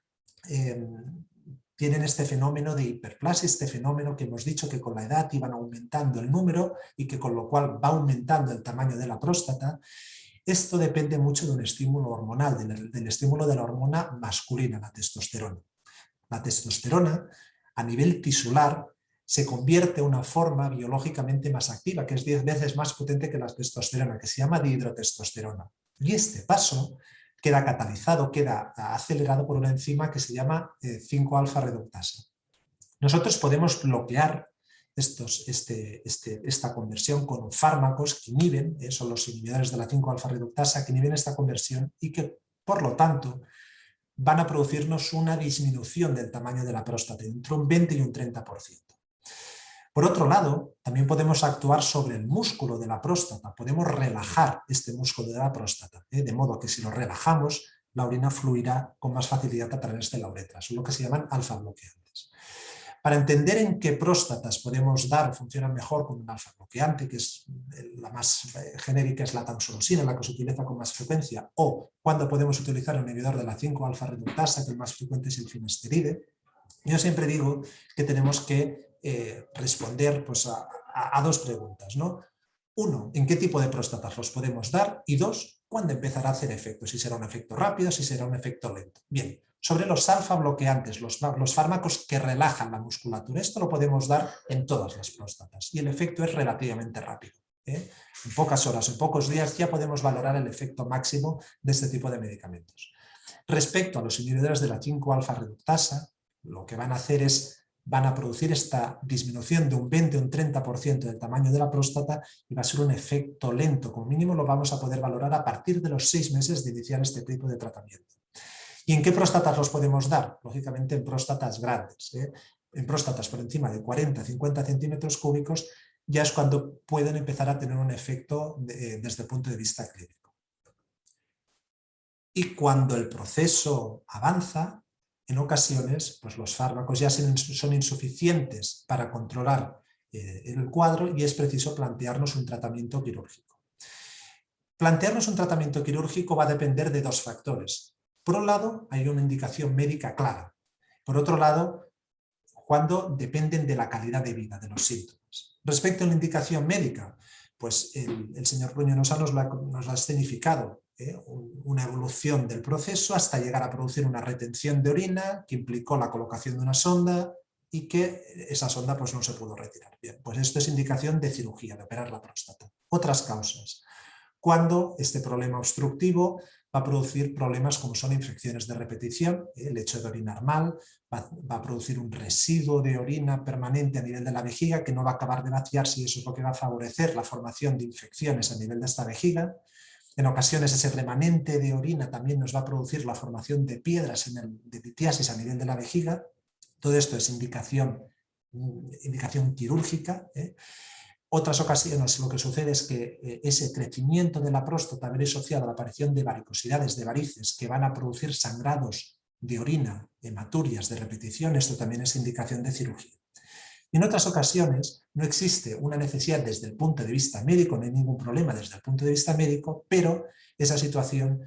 tienen este fenómeno de hiperplasia, este fenómeno que hemos dicho que con la edad iban aumentando el número y que con lo cual va aumentando el tamaño de la próstata. Esto depende mucho de un estímulo hormonal, del estímulo de la hormona masculina, la testosterona. La testosterona, a nivel tisular, se convierte en una forma biológicamente más activa, que es 10 veces más potente que la testosterona, que se llama dihidrotestosterona. Y este paso queda catalizado, queda acelerado por una enzima que se llama 5-alfa-reductasa. Nosotros podemos bloquear esta conversión con fármacos que inhiben, son los inhibidores de la 5-alfa-reductasa, que inhiben esta conversión y que, por lo tanto, van a producirnos una disminución del tamaño de la próstata, entre un 20 y un 30%. Por otro lado, también podemos actuar sobre el músculo de la próstata, podemos relajar este músculo de la próstata, de modo que si lo relajamos, la orina fluirá con más facilidad a través de la uretra, son lo que se llaman alfa-bloqueantes. Para entender en qué próstatas podemos dar, funcionan mejor con un alfa-bloqueante, que es la más genérica, es la tamsulosin, la que se utiliza con más frecuencia, o cuando podemos utilizar un inhibidor de la 5-alfa-reductasa, que el más frecuente es el finasteride. Yo siempre digo que tenemos que responder pues, a dos preguntas, ¿no? Uno, ¿en qué tipo de próstatas los podemos dar? Y dos, ¿cuándo empezará a hacer efecto? Si será un efecto rápido, si será un efecto lento. Bien, sobre los alfa-bloqueantes, los fármacos que relajan la musculatura, esto lo podemos dar en todas las próstatas y el efecto es relativamente rápido. En pocas horas, en pocos días ya podemos valorar el efecto máximo de este tipo de medicamentos. Respecto a los inhibidores de la 5-alfa-reductasa, lo que van a hacer es van a producir esta disminución de un 20 o un 30% del tamaño de la próstata y va a ser un efecto lento. Como mínimo lo vamos a poder valorar a partir de los 6 meses de iniciar este tipo de tratamiento. ¿Y en qué próstatas los podemos dar? Lógicamente en próstatas grandes. En próstatas por encima de 40-50 centímetros cúbicos ya es cuando pueden empezar a tener un efecto desde el punto de vista clínico. Y cuando el proceso avanza, en ocasiones pues los fármacos ya son insuficientes para controlar el cuadro y es preciso plantearnos un tratamiento quirúrgico. Plantearnos un tratamiento quirúrgico va a depender de dos factores. Por un lado, hay una indicación médica clara. Por otro lado, cuando dependen de la calidad de vida, de los síntomas. Respecto a la indicación médica, pues el señor Puñonosa nos ha escenificado una evolución del proceso hasta llegar a producir una retención de orina que implicó la colocación de una sonda y que esa sonda pues, no se pudo retirar. Bien, pues esto es indicación de cirugía, de operar la próstata. Otras causas. Cuando este problema obstructivo va a producir problemas como son infecciones de repetición, el hecho de orinar mal, va a producir un residuo de orina permanente a nivel de la vejiga que no va a acabar de vaciarse y eso es lo que va a favorecer la formación de infecciones a nivel de esta vejiga. En ocasiones ese remanente de orina también nos va a producir la formación de piedras de litiasis a nivel de la vejiga. Todo esto es indicación quirúrgica. Otras ocasiones lo que sucede es que ese crecimiento de la próstata viene asociado a la aparición de varicosidades, de varices, que van a producir sangrados de orina, hematurias de repetición. Esto también es indicación de cirugía. En otras ocasiones no existe una necesidad desde el punto de vista médico, no hay ningún problema desde el punto de vista médico, pero esa situación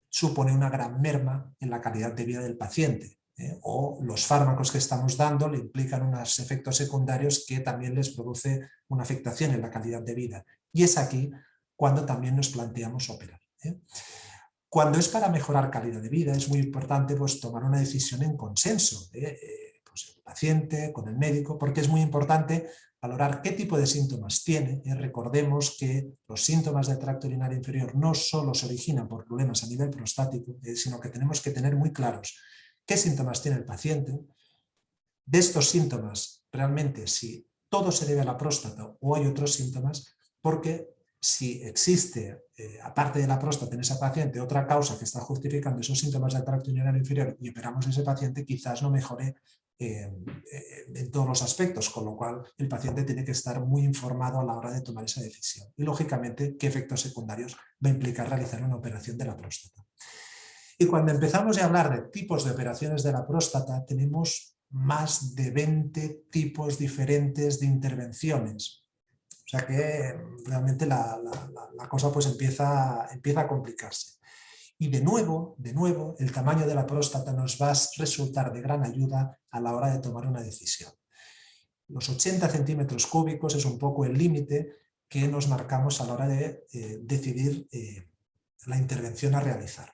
supone una gran merma en la calidad de vida del paciente, o los fármacos que estamos dando le implican unos efectos secundarios que también les produce una afectación en la calidad de vida. Y es aquí cuando también nos planteamos operar. Cuando es para mejorar calidad de vida es muy importante pues, tomar una decisión en consenso, pues el paciente, con el médico, porque es muy importante valorar qué tipo de síntomas tiene. Recordemos que los síntomas del tracto urinario inferior no solo se originan por problemas a nivel prostático, sino que tenemos que tener muy claros qué síntomas tiene el paciente. De estos síntomas, realmente, si todo se debe a la próstata o hay otros síntomas, porque si existe, aparte de la próstata en esa paciente, otra causa que está justificando esos síntomas del tracto urinario inferior y operamos a ese paciente, quizás no mejore en todos los aspectos, con lo cual el paciente tiene que estar muy informado a la hora de tomar esa decisión. Y, lógicamente, qué efectos secundarios va a implicar realizar una operación de la próstata. Y cuando empezamos a hablar de tipos de operaciones de la próstata, tenemos más de 20 tipos diferentes de intervenciones. O sea que realmente la cosa pues empieza a complicarse. Y de nuevo, el tamaño de la próstata nos va a resultar de gran ayuda a la hora de tomar una decisión. Los 80 centímetros cúbicos es un poco el límite que nos marcamos a la hora de decidir la intervención a realizar.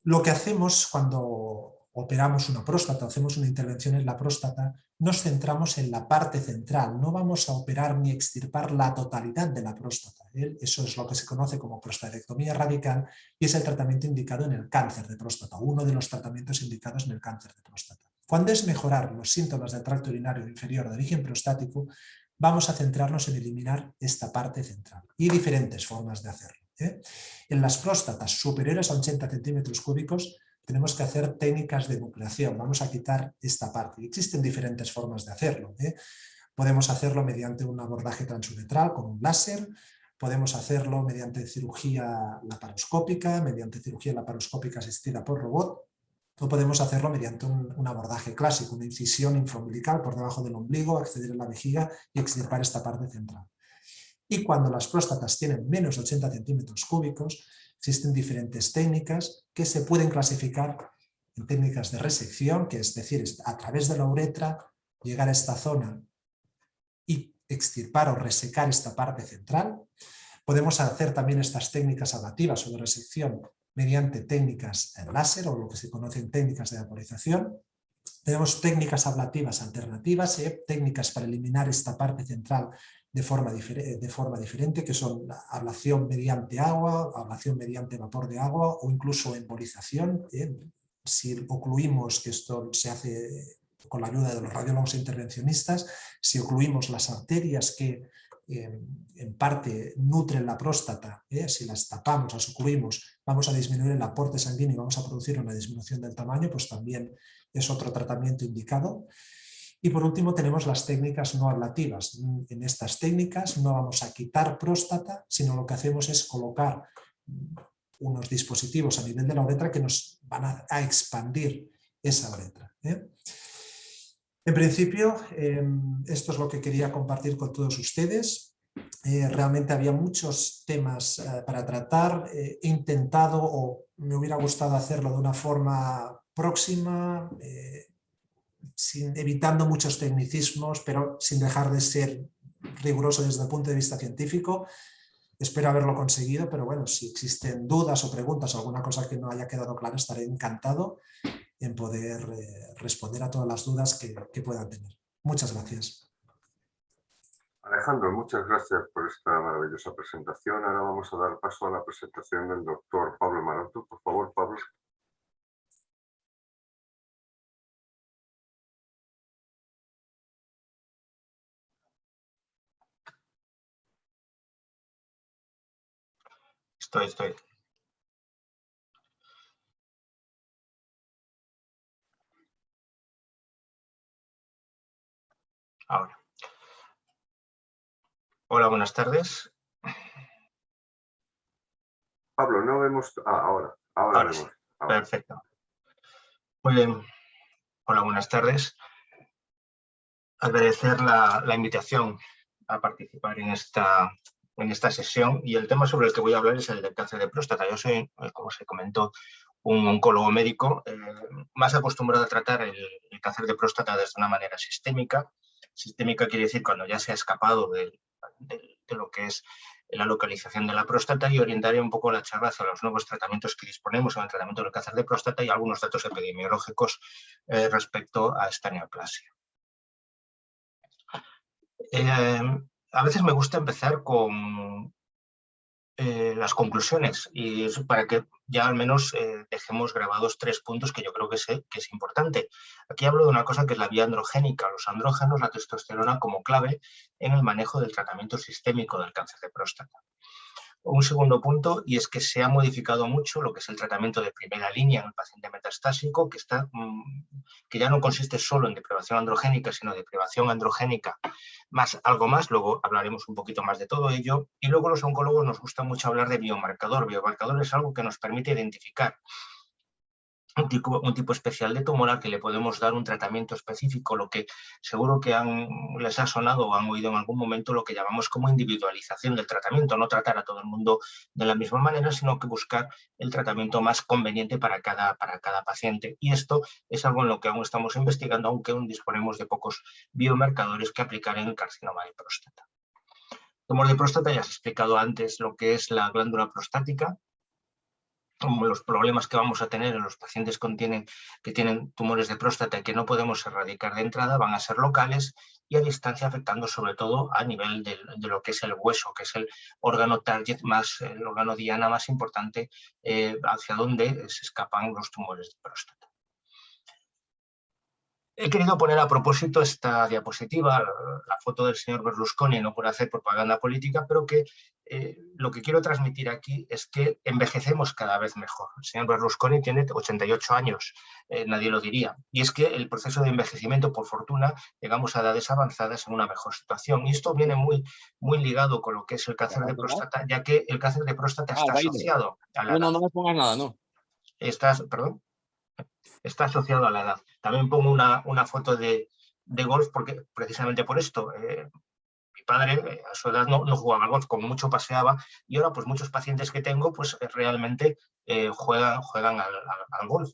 Lo que hacemos cuando operamos una próstata, hacemos una intervención en la próstata, nos centramos en la parte central, no vamos a operar ni extirpar la totalidad de la próstata. Eso es lo que se conoce como prostatectomía radical y es el tratamiento indicado en el cáncer de próstata, uno de los tratamientos indicados en el cáncer de próstata. Cuando es mejorar los síntomas del tracto urinario inferior de origen prostático, vamos a centrarnos en eliminar esta parte central y diferentes formas de hacerlo. En las próstatas superiores a 80 centímetros cúbicos tenemos que hacer técnicas de nucleación, vamos a quitar esta parte. Y existen diferentes formas de hacerlo. Podemos hacerlo mediante un abordaje transuretral con un láser, podemos hacerlo mediante cirugía laparoscópica, mediante cirugía laparoscópica asistida por robot, o podemos hacerlo mediante un abordaje clásico, una incisión infraumbilical por debajo del ombligo, acceder a la vejiga y extirpar esta parte central. Y cuando las próstatas tienen menos de 80 centímetros cúbicos, existen diferentes técnicas que se pueden clasificar en técnicas de resección, que es decir, a través de la uretra, llegar a esta zona y extirpar o resecar esta parte central. Podemos hacer también estas técnicas ablativas o de resección mediante técnicas láser o lo que se conocen técnicas de vaporización. Tenemos técnicas ablativas alternativas, técnicas para eliminar esta parte central de forma diferente, que son la ablación mediante agua, ablación mediante vapor de agua o incluso embolización. Si ocluimos, que esto se hace con la ayuda de los radiólogos intervencionistas, si ocluimos las arterias que en parte nutren la próstata, si las tapamos, las ocluimos, vamos a disminuir el aporte sanguíneo y vamos a producir una disminución del tamaño, pues también es otro tratamiento indicado. Y por último tenemos las técnicas no ablativas. En estas técnicas no vamos a quitar próstata, sino lo que hacemos es colocar unos dispositivos a nivel de la uretra que nos van a expandir esa uretra. En principio, esto es lo que quería compartir con todos ustedes. Realmente había muchos temas para tratar. He intentado, o me hubiera gustado hacerlo de una forma próxima, evitando muchos tecnicismos, pero sin dejar de ser riguroso desde el punto de vista científico. Espero haberlo conseguido, pero bueno, si existen dudas o preguntas o alguna cosa que no haya quedado clara, estaré encantado en poder responder a todas las dudas que puedan tener. Muchas gracias. Alejandro, muchas gracias por esta maravillosa presentación. Ahora vamos a dar paso a la presentación del doctor Pablo Maroto. Por favor, Pablo. Estoy. Ahora. Hola, buenas tardes. Pablo, no vemos... ahora vemos. Sí. Perfecto. Muy bien. Hola, buenas tardes. Agradecer la invitación a participar en esta sesión, y el tema sobre el que voy a hablar es el del cáncer de próstata. Yo soy, como se comentó, un oncólogo médico más acostumbrado a tratar el cáncer de próstata desde una manera sistémica. Sistémica quiere decir cuando ya se ha escapado de lo que es la localización de la próstata, y orientaré un poco la charla hacia los nuevos tratamientos que disponemos en el tratamiento del cáncer de próstata y algunos datos epidemiológicos respecto a esta neoplasia. A veces me gusta empezar con las conclusiones, y para que ya al menos dejemos grabados 3 puntos que yo creo que es importante. Aquí hablo de una cosa que es la vía androgénica, los andrógenos, la testosterona como clave en el manejo del tratamiento sistémico del cáncer de próstata. Un segundo punto, y es que se ha modificado mucho lo que es el tratamiento de primera línea en el paciente metastásico, que ya no consiste solo en deprivación androgénica, sino deprivación androgénica más algo más. Luego hablaremos un poquito más de todo ello. Y luego los oncólogos nos gusta mucho hablar de biomarcador. Biomarcador es algo que nos permite identificar un tipo especial de tumor al que le podemos dar un tratamiento específico, lo que seguro que les ha sonado o han oído en algún momento, lo que llamamos como individualización del tratamiento. No tratar a todo el mundo de la misma manera, sino que buscar el tratamiento más conveniente para cada paciente. Y esto es algo en lo que aún estamos investigando, aunque aún disponemos de pocos biomarcadores que aplicar en el carcinoma de próstata. Tumor de próstata, ya os he explicado antes lo que es la glándula prostática. Los problemas que vamos a tener en los pacientes que tienen tumores de próstata y que no podemos erradicar de entrada van a ser locales y a distancia, afectando sobre todo a nivel de lo que es el hueso, que es el órgano target el órgano diana más importante hacia donde se escapan los tumores de próstata. He querido poner a propósito esta diapositiva, la foto del señor Berlusconi, no por hacer propaganda política, pero que lo que quiero transmitir aquí es que envejecemos cada vez mejor. El señor Berlusconi tiene 88 años, nadie lo diría. Y es que el proceso de envejecimiento, por fortuna, llegamos a edades avanzadas en una mejor situación. Y esto viene muy, muy ligado con lo que es el cáncer de próstata, ya que el cáncer de próstata está asociado a la edad. No me pongas nada, no. Está asociado a la edad. También pongo una foto de golf porque precisamente por esto. Mi padre a su edad no jugaba al golf, como mucho paseaba, y ahora pues muchos pacientes que tengo pues realmente juegan al golf.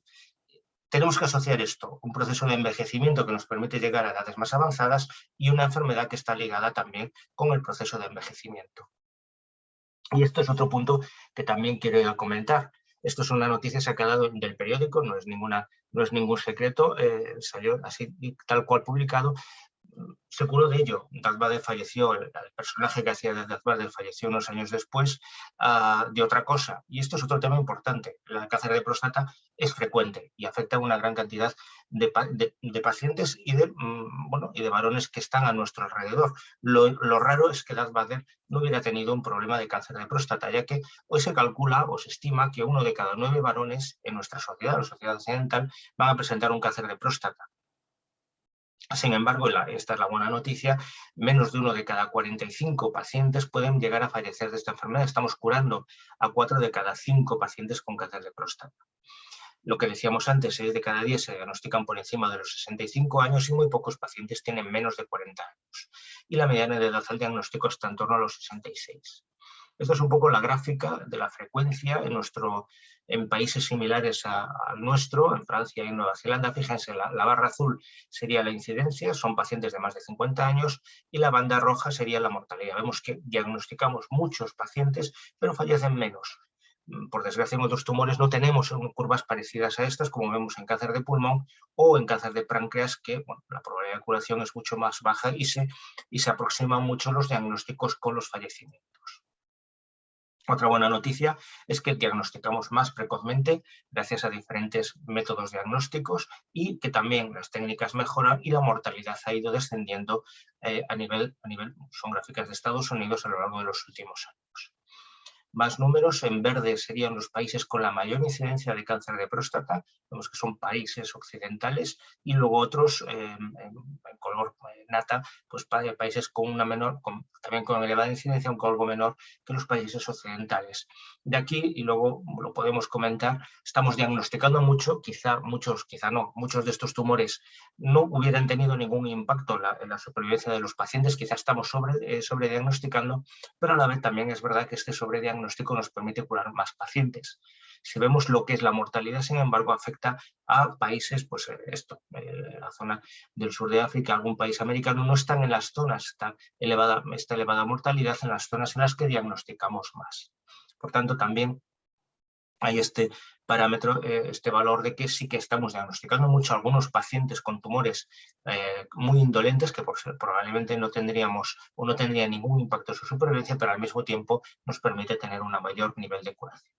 Tenemos que asociar esto, un proceso de envejecimiento que nos permite llegar a edades más avanzadas y una enfermedad que está ligada también con el proceso de envejecimiento. Y esto es otro punto que también quiero comentar. Esto es una noticia sacada del periódico, no es ningún secreto, salió así tal cual publicado. Se curó de ello. Darth Vader falleció, el personaje que hacía de Darth Vader falleció unos años después de otra cosa. Y esto es otro tema importante. El cáncer de próstata es frecuente y afecta a una gran cantidad de pacientes y de varones que están a nuestro alrededor. Lo raro es que Darth Vader no hubiera tenido un problema de cáncer de próstata, ya que hoy se calcula o se estima que 1 de cada 9 varones en nuestra sociedad, la sociedad occidental, van a presentar un cáncer de próstata. Sin embargo, esta es la buena noticia, menos de 1 de cada 45 pacientes pueden llegar a fallecer de esta enfermedad. Estamos curando a 4 de cada 5 pacientes con cáncer de próstata. Lo que decíamos antes, 6 de cada 10 se diagnostican por encima de los 65 años y muy pocos pacientes tienen menos de 40 años. Y la mediana de edad al diagnóstico está en torno a los 66. Esto es un poco la gráfica de la frecuencia en países similares al nuestro, en Francia y en Nueva Zelanda. Fíjense, la barra azul sería la incidencia, son pacientes de más de 50 años, y la banda roja sería la mortalidad. Vemos que diagnosticamos muchos pacientes, pero fallecen menos. Por desgracia, en otros tumores no tenemos curvas parecidas a estas, como vemos en cáncer de pulmón o en cáncer de páncreas, que la probabilidad de curación es mucho más baja y se aproximan mucho los diagnósticos con los fallecimientos. Otra buena noticia es que diagnosticamos más precozmente gracias a diferentes métodos diagnósticos y que también las técnicas mejoran y la mortalidad ha ido descendiendo a nivel, son gráficas de Estados Unidos a lo largo de los últimos años. más números. En verde serían los países con la mayor incidencia de cáncer de próstata, vemos que son países occidentales, y luego otros en color nata, pues países con una menor, también con elevada incidencia, aunque algo menor que los países occidentales. De aquí, y luego lo podemos comentar, estamos diagnosticando mucho, muchos de estos tumores no hubieran tenido ningún impacto en la supervivencia de los pacientes, quizá estamos sobrediagnosticando, pero a la vez también es verdad que este sobrediagnóstico nos permite curar más pacientes. Si vemos lo que es la mortalidad, sin embargo, afecta a países, pues la zona del sur de África, algún país americano, no están en las zonas, esta elevada mortalidad en las zonas en las que diagnosticamos más. Por tanto, también hay este parámetro, este valor de que sí que estamos diagnosticando mucho algunos pacientes con tumores muy indolentes que probablemente no tendríamos o no tendrían ningún impacto en su supervivencia, pero al mismo tiempo nos permite tener un mayor nivel de curación.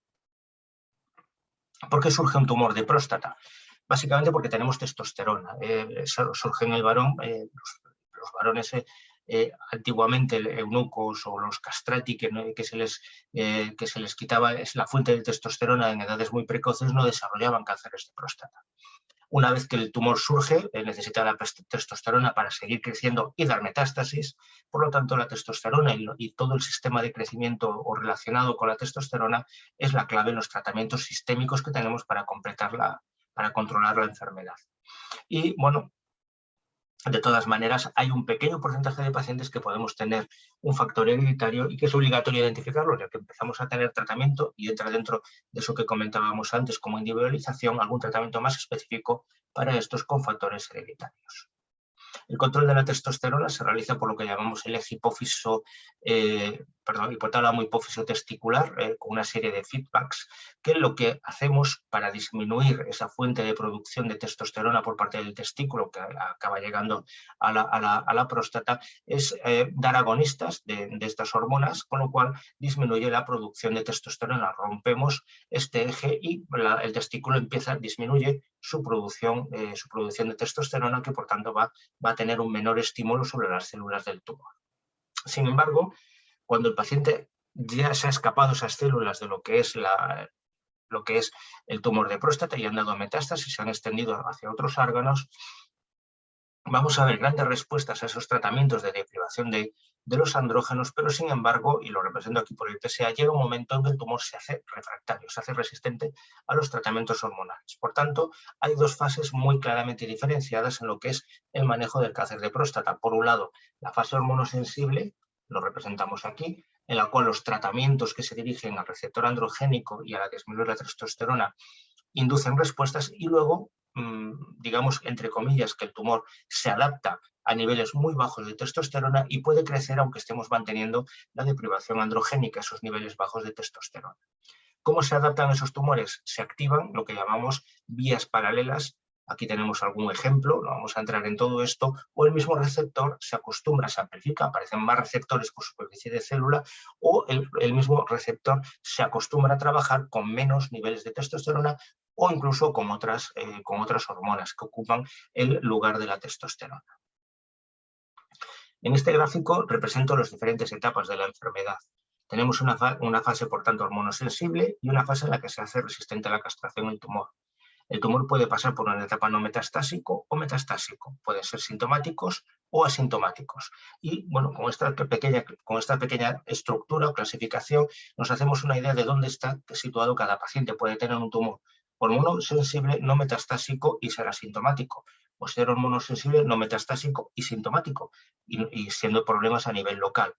¿Por qué surge un tumor de próstata? Básicamente porque tenemos testosterona. Surge en el varón, los varones antiguamente eunucos o los castrati que se les quitaba es la fuente de testosterona en edades muy precoces, no desarrollaban cánceres de próstata. Una vez que el tumor surge, necesita la testosterona para seguir creciendo y dar metástasis. Por lo tanto, la testosterona y todo el sistema de crecimiento o relacionado con la testosterona es la clave en los tratamientos sistémicos que tenemos para controlar la enfermedad. Y bueno, de todas maneras, hay un pequeño porcentaje de pacientes que podemos tener un factor hereditario y que es obligatorio identificarlo, ya que empezamos a tener tratamiento y entra dentro de eso que comentábamos antes como individualización, algún tratamiento más específico para estos con factores hereditarios. El control de la testosterona se realiza por lo que llamamos el eje hipotálamo hipófiso testicular, con una serie de feedbacks, que lo que hacemos para disminuir esa fuente de producción de testosterona por parte del testículo que acaba llegando a la próstata es dar agonistas de estas hormonas, con lo cual disminuye la producción de testosterona. Rompemos este eje y el testículo disminuye su producción de testosterona, que por tanto va a tener un menor estímulo sobre las células del tumor. Sin embargo, cuando el paciente ya se ha escapado esas células de lo que es el tumor de próstata y han dado metástasis y se han extendido hacia otros órganos, vamos a ver grandes respuestas a esos tratamientos de deprivación de los andrógenos, pero sin embargo, y lo represento aquí por el PSA, llega un momento en que el tumor se hace refractario, se hace resistente a los tratamientos hormonales. Por tanto, hay dos fases muy claramente diferenciadas en lo que es el manejo del cáncer de próstata. Por un lado, la fase hormonosensible, lo representamos aquí, en la cual los tratamientos que se dirigen al receptor androgénico y a la disminuir la testosterona inducen respuestas, y luego, digamos, entre comillas, que el tumor se adapta a niveles muy bajos de testosterona y puede crecer aunque estemos manteniendo la deprivación androgénica, esos niveles bajos de testosterona. ¿Cómo se adaptan esos tumores? Se activan lo que llamamos vías paralelas. Aquí tenemos algún ejemplo, no vamos a entrar en todo esto, o el mismo receptor se acostumbra, se amplifica, aparecen más receptores por superficie de célula, o el mismo receptor se acostumbra a trabajar con menos niveles de testosterona o incluso con otras hormonas que ocupan el lugar de la testosterona. En este gráfico represento las diferentes etapas de la enfermedad. Tenemos una fase, por tanto, hormonosensible y una fase en la que se hace resistente a la castración el tumor. El tumor puede pasar por una etapa no metastásico o metastásico, pueden ser sintomáticos o asintomáticos. Y bueno, con esta pequeña estructura o clasificación nos hacemos una idea de dónde está situado cada paciente. Puede tener un tumor hormonosensible no metastásico y ser asintomático, o ser hormonosensible no metastásico y sintomático, y siendo problemas a nivel local.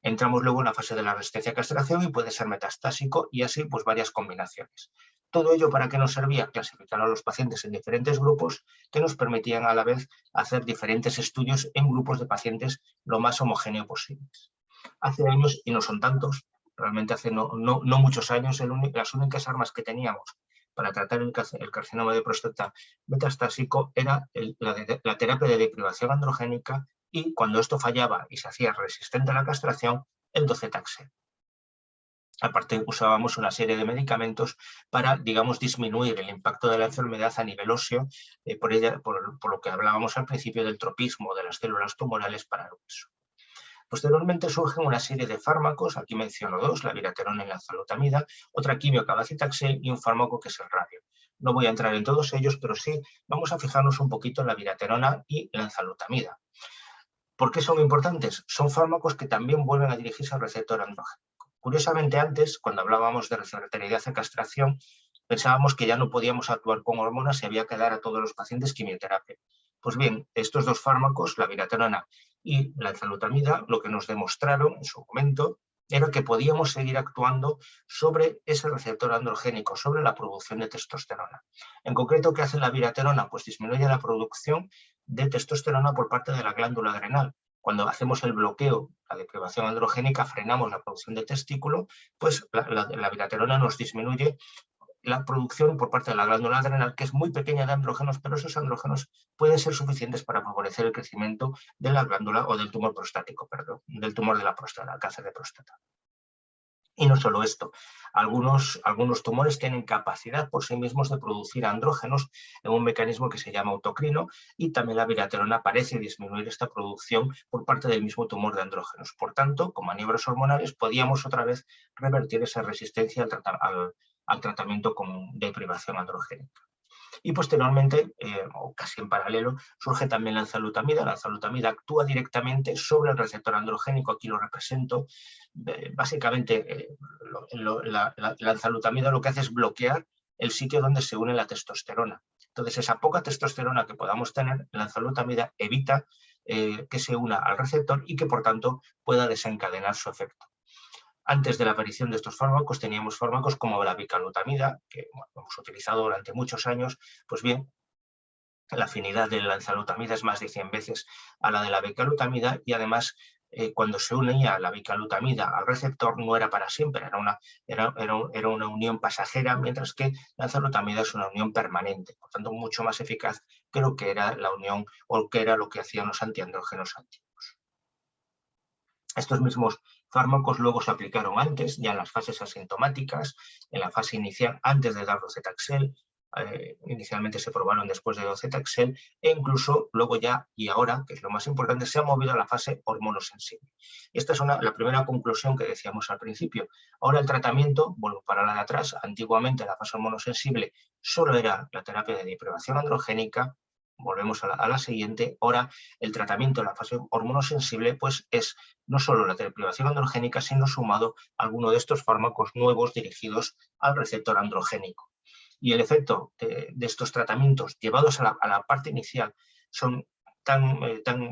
Entramos luego en la fase de la resistencia a castración y puede ser metastásico, y así pues varias combinaciones. Todo ello, ¿para qué nos servía? Clasificar a los pacientes en diferentes grupos que nos permitían a la vez hacer diferentes estudios en grupos de pacientes lo más homogéneo posibles. Hace años, y no son tantos, realmente hace no muchos años, las únicas armas que teníamos para tratar el carcinoma de próstata metastásico era la terapia de deprivación androgénica, y cuando esto fallaba y se hacía resistente a la castración, el docetaxel. Aparte, usábamos una serie de medicamentos para, digamos, disminuir el impacto de la enfermedad a nivel óseo, por lo que hablábamos al principio del tropismo de las células tumorales para el hueso. Posteriormente surgen una serie de fármacos, aquí menciono dos, la viraterona y la enzalutamida, otra quimio cabazitaxel y un fármaco que es el radio. No voy a entrar en todos ellos, pero sí vamos a fijarnos un poquito en la viraterona y la enzalutamida. ¿Por qué son importantes? Son fármacos que también vuelven a dirigirse al receptor androgénico. Curiosamente, antes, cuando hablábamos de refractoriedad a castración, pensábamos que ya no podíamos actuar con hormonas y había que dar a todos los pacientes quimioterapia. Pues bien, estos dos fármacos, la viraterona y la enzalutamida, lo que nos demostraron en su momento era que podíamos seguir actuando sobre ese receptor androgénico, sobre la producción de testosterona. En concreto, ¿qué hace la viraterona? Pues disminuye la producción de testosterona por parte de la glándula adrenal. Cuando hacemos el bloqueo, la deprivación androgénica, frenamos la producción de testículo, pues la viraterona nos disminuye la producción por parte de la glándula adrenal, que es muy pequeña de andrógenos, pero esos andrógenos pueden ser suficientes para favorecer el crecimiento de la glándula o del tumor prostático, perdón, del tumor de la próstata, cáncer de próstata. Y no solo esto, algunos tumores tienen capacidad por sí mismos de producir andrógenos en un mecanismo que se llama autocrino, y también la viraterona parece disminuir esta producción por parte del mismo tumor de andrógenos. Por tanto, con maniobras hormonales podíamos otra vez revertir esa resistencia al tratamiento con deprivación androgénica. Y posteriormente, o casi en paralelo, surge también la enzalutamida. La enzalutamida actúa directamente sobre el receptor androgénico, aquí lo represento. Básicamente, la enzalutamida lo que hace es bloquear el sitio donde se une la testosterona. Entonces, esa poca testosterona que podamos tener, la enzalutamida evita que se una al receptor y que, por tanto, pueda desencadenar su efecto. Antes de la aparición de estos fármacos teníamos fármacos como la bicalutamida, que hemos utilizado durante muchos años. Pues bien, la afinidad de la enzalutamida es más de 100 veces a la de la bicalutamida, y además cuando se unía la bicalutamida al receptor no era para siempre, era una unión pasajera, mientras que la enzalutamida es una unión permanente, por tanto mucho más eficaz que lo que era la unión o que era lo que hacían los antiandrógenos antiguos. Estos mismos fármacos luego se aplicaron antes, ya en las fases asintomáticas, en la fase inicial, antes de dar docetaxel. Inicialmente se probaron después de docetaxel, e incluso luego ya, y ahora, que es lo más importante, se ha movido a la fase hormonosensible. Y esta es la primera conclusión que decíamos al principio. Ahora el tratamiento, vuelvo para la de atrás, antiguamente la fase hormonosensible solo era la terapia de deprivación androgénica. Volvemos a la siguiente. Ahora el tratamiento de la fase hormonosensible pues es no solo la deprivación androgénica, sino sumado a alguno de estos fármacos nuevos dirigidos al receptor androgénico. Y el efecto de estos tratamientos llevados a la parte inicial son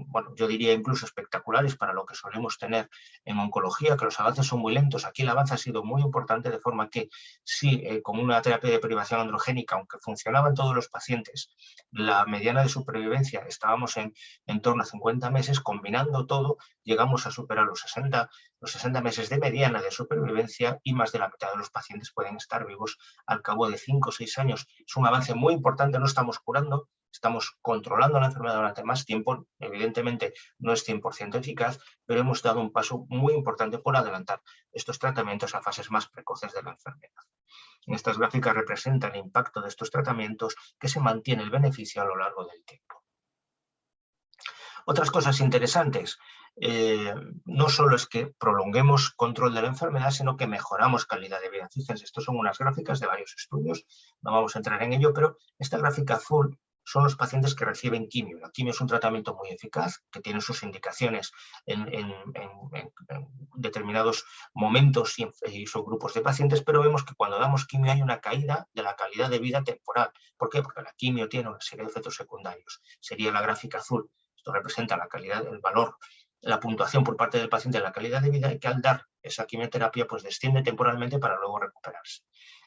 bueno, yo diría incluso espectaculares para lo que solemos tener en oncología, que los avances son muy lentos. Aquí el avance ha sido muy importante, de forma que sí, con una terapia de privación androgénica, aunque funcionaba en todos los pacientes, la mediana de supervivencia estábamos en torno a 50 meses, combinando todo, llegamos a superar los 60 meses de mediana de supervivencia, y más de la mitad de los pacientes pueden estar vivos al cabo de 5 o 6 años. Es un avance muy importante, no estamos curando, estamos controlando la enfermedad durante más tiempo. Evidentemente no es 100% eficaz, pero hemos dado un paso muy importante por adelantar estos tratamientos a fases más precoces de la enfermedad. En estas gráficas representa el impacto de estos tratamientos, que se mantiene el beneficio a lo largo del tiempo. Otras cosas interesantes, no solo es que prolonguemos control de la enfermedad, sino que mejoramos calidad de vida. Fíjense, estos son unas gráficas de varios estudios, no vamos a entrar en ello, pero esta gráfica azul son los pacientes que reciben quimio. La quimio es un tratamiento muy eficaz, que tiene sus indicaciones en determinados momentos y subgrupos de pacientes, pero vemos que cuando damos quimio hay una caída de la calidad de vida temporal. ¿Por qué? Porque la quimio tiene una serie de efectos secundarios. Sería la gráfica azul. Esto representa la calidad, el valor, la puntuación por parte del paciente de la calidad de vida, y que al dar esa quimioterapia pues desciende temporalmente para luego recuperarse.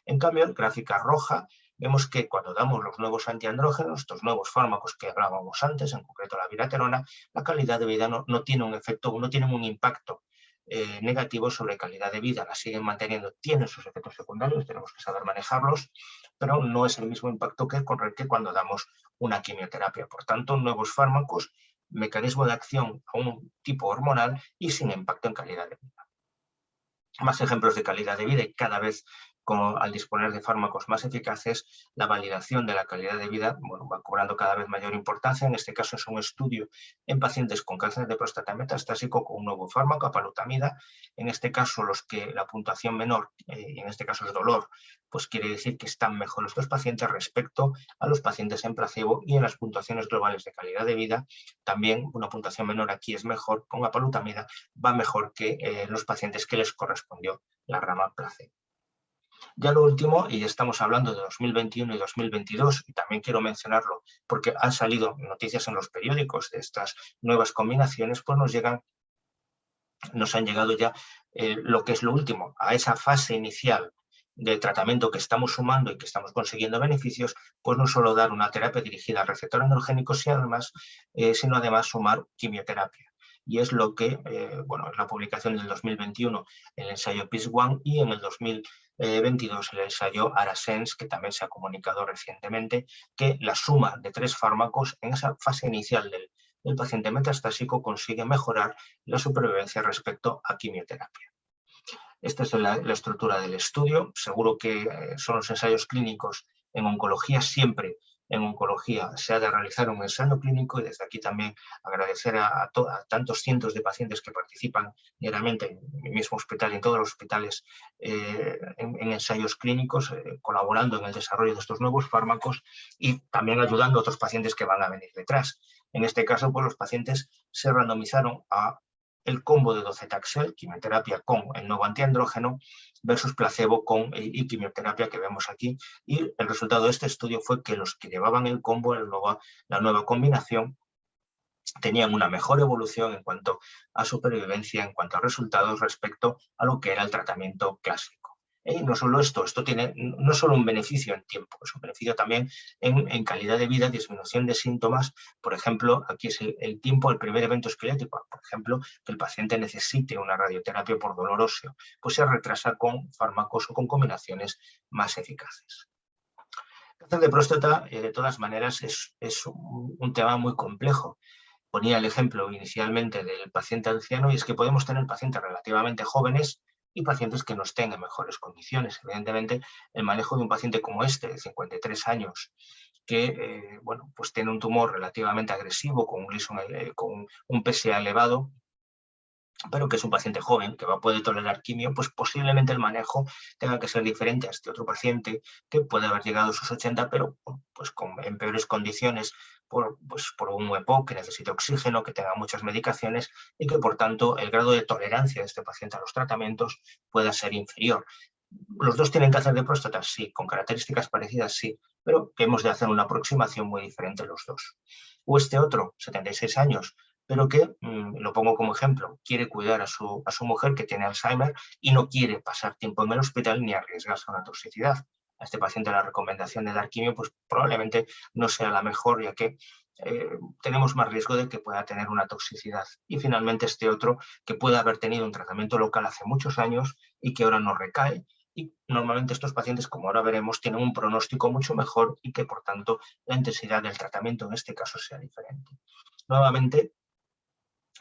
En cambio, en gráfica roja, vemos que cuando damos los nuevos antiandrógenos, estos nuevos fármacos que hablábamos antes, en concreto la viraterona, la calidad de vida no tiene un efecto, no tiene un impacto negativo sobre calidad de vida, la siguen manteniendo, tienen sus efectos secundarios, tenemos que saber manejarlos, pero no es el mismo impacto que cuando damos una quimioterapia. Por tanto, nuevos fármacos, mecanismo de acción a un tipo hormonal y sin impacto en calidad de vida. más ejemplos de calidad de vida y cada vez al disponer de fármacos más eficaces, la validación de la calidad de vida va cobrando cada vez mayor importancia. En este caso es un estudio en pacientes con cáncer de próstata metastásico con un nuevo fármaco, apalutamida. En este caso los que la puntuación menor, y en este caso es dolor, pues quiere decir que están mejor estos pacientes respecto a los pacientes en placebo, y en las puntuaciones globales de calidad de vida también una puntuación menor aquí es mejor, con apalutamida va mejor que los pacientes que les correspondió la rama placebo. Ya lo último, y estamos hablando de 2021 y 2022, y también quiero mencionarlo porque han salido noticias en los periódicos de estas nuevas combinaciones, pues nos han llegado ya lo que es lo último, a esa fase inicial del tratamiento que estamos sumando y que estamos consiguiendo beneficios, pues no solo dar una terapia dirigida al receptor androgénico, sino además sumar quimioterapia. Y es lo que, es la publicación del 2021, el ensayo PIS-1, y en el 2022 el ensayo ARASENS, que también se ha comunicado recientemente, que la suma de 3 fármacos en esa fase inicial del paciente metastásico consigue mejorar la supervivencia respecto a quimioterapia. Esta es la estructura del estudio. Seguro que son los ensayos clínicos en oncología. Siempre en oncología se ha de realizar un ensayo clínico, y desde aquí también agradecer a tantos cientos de pacientes que participan diariamente en mi mismo hospital y en todos los hospitales en ensayos clínicos, colaborando en el desarrollo de estos nuevos fármacos y también ayudando a otros pacientes que van a venir detrás. En este caso, pues los pacientes se randomizaron a el combo de docetaxel, quimioterapia con el nuevo antiandrógeno, versus placebo y quimioterapia que vemos aquí. Y el resultado de este estudio fue que los que llevaban el combo, la nueva combinación, tenían una mejor evolución en cuanto a supervivencia, en cuanto a resultados respecto a lo que era el tratamiento clásico. Y no solo esto tiene no solo un beneficio en tiempo, es un beneficio también en calidad de vida, disminución de síntomas. Por ejemplo, aquí es el tiempo, el primer evento esquelético, por ejemplo, que el paciente necesite una radioterapia por dolor óseo, pues se retrasa con fármacos o con combinaciones más eficaces. El cáncer de próstata, de todas maneras, es un tema muy complejo. Ponía el ejemplo inicialmente del paciente anciano, y es que podemos tener pacientes relativamente jóvenes y pacientes que no estén en mejores condiciones. Evidentemente, el manejo de un paciente como este, de 53 años, que pues tiene un tumor relativamente agresivo, con un PSA elevado, pero que es un paciente joven, que puede tolerar quimio, pues posiblemente el manejo tenga que ser diferente a este otro paciente que puede haber llegado a sus 80, pero pues en peores condiciones, por un EPOC, que necesita oxígeno, que tenga muchas medicaciones y que, por tanto, el grado de tolerancia de este paciente a los tratamientos pueda ser inferior. ¿Los dos tienen cáncer de próstata? Sí. ¿Con características parecidas? Sí. Pero que hemos de hacer una aproximación muy diferente los dos. O este otro, 76 años, pero que, lo pongo como ejemplo, quiere cuidar a su mujer que tiene Alzheimer y no quiere pasar tiempo en el hospital ni arriesgarse a una toxicidad. A este paciente la recomendación de dar quimio pues probablemente no sea la mejor, ya que tenemos más riesgo de que pueda tener una toxicidad. Y finalmente este otro, que puede haber tenido un tratamiento local hace muchos años y que ahora no recae. Y normalmente estos pacientes, como ahora veremos, tienen un pronóstico mucho mejor y que, por tanto, la intensidad del tratamiento en este caso sea diferente. Nuevamente,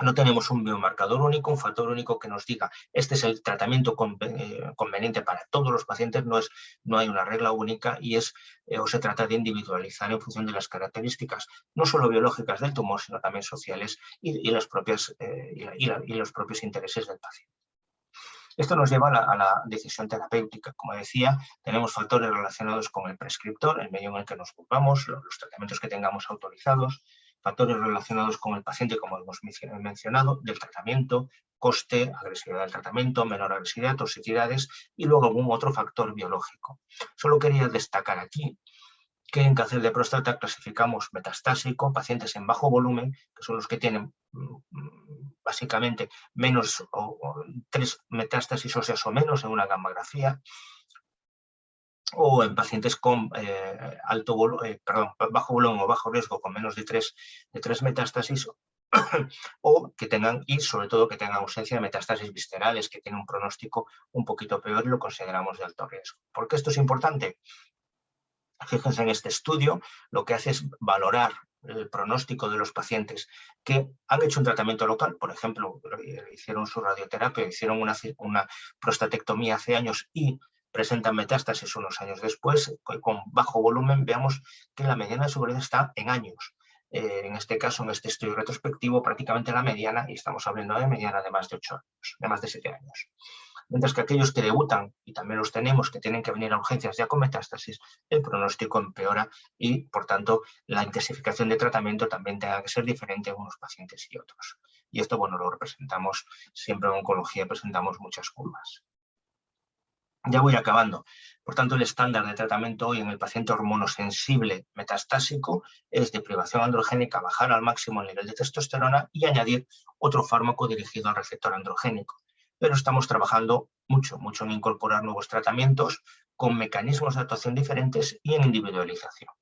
no tenemos un biomarcador único, un factor único que nos diga este es el tratamiento conveniente para todos los pacientes. No hay una regla única y o se trata de individualizar en función de las características no solo biológicas del tumor, sino también sociales y los propios intereses del paciente. Esto nos lleva a la decisión terapéutica. Como decía, tenemos factores relacionados con el prescriptor, el medio en el que nos ocupamos, los tratamientos que tengamos autorizados, factores relacionados con el paciente, como hemos mencionado, del tratamiento, coste, agresividad del tratamiento, menor agresividad, toxicidades y luego algún otro factor biológico. Solo quería destacar aquí que en cáncer de próstata clasificamos metastásico, pacientes en bajo volumen, que son los que tienen básicamente menos o 3 metástasis óseas o menos en una gammagrafía, o en pacientes con bajo volumen o bajo riesgo con menos de 3 metástasis, o que tengan, y sobre todo que tengan ausencia de metástasis viscerales, que tienen un pronóstico un poquito peor y lo consideramos de alto riesgo. ¿Por qué esto es importante? Fíjense en este estudio, lo que hace es valorar el pronóstico de los pacientes que han hecho un tratamiento local, por ejemplo, hicieron su radioterapia, hicieron una prostatectomía hace años y presentan metástasis unos años después, con bajo volumen, veamos que la mediana de sobrevivencia está en años. En este caso, en este estudio retrospectivo, prácticamente la mediana, y estamos hablando de mediana de más de 8 años, de más de 7 años. Mientras que aquellos que debutan, y también los tenemos, que tienen que venir a urgencias ya con metástasis, el pronóstico empeora y, por tanto, la intensificación de tratamiento también tenga que ser diferente en unos pacientes y otros. Y esto, bueno, lo representamos siempre en oncología, presentamos muchas curvas. Ya voy acabando. Por tanto, el estándar de tratamiento hoy en el paciente hormonosensible metastásico es de privación androgénica, bajar al máximo el nivel de testosterona y añadir otro fármaco dirigido al receptor androgénico. Pero estamos trabajando mucho en incorporar nuevos tratamientos con mecanismos de actuación diferentes y en individualización.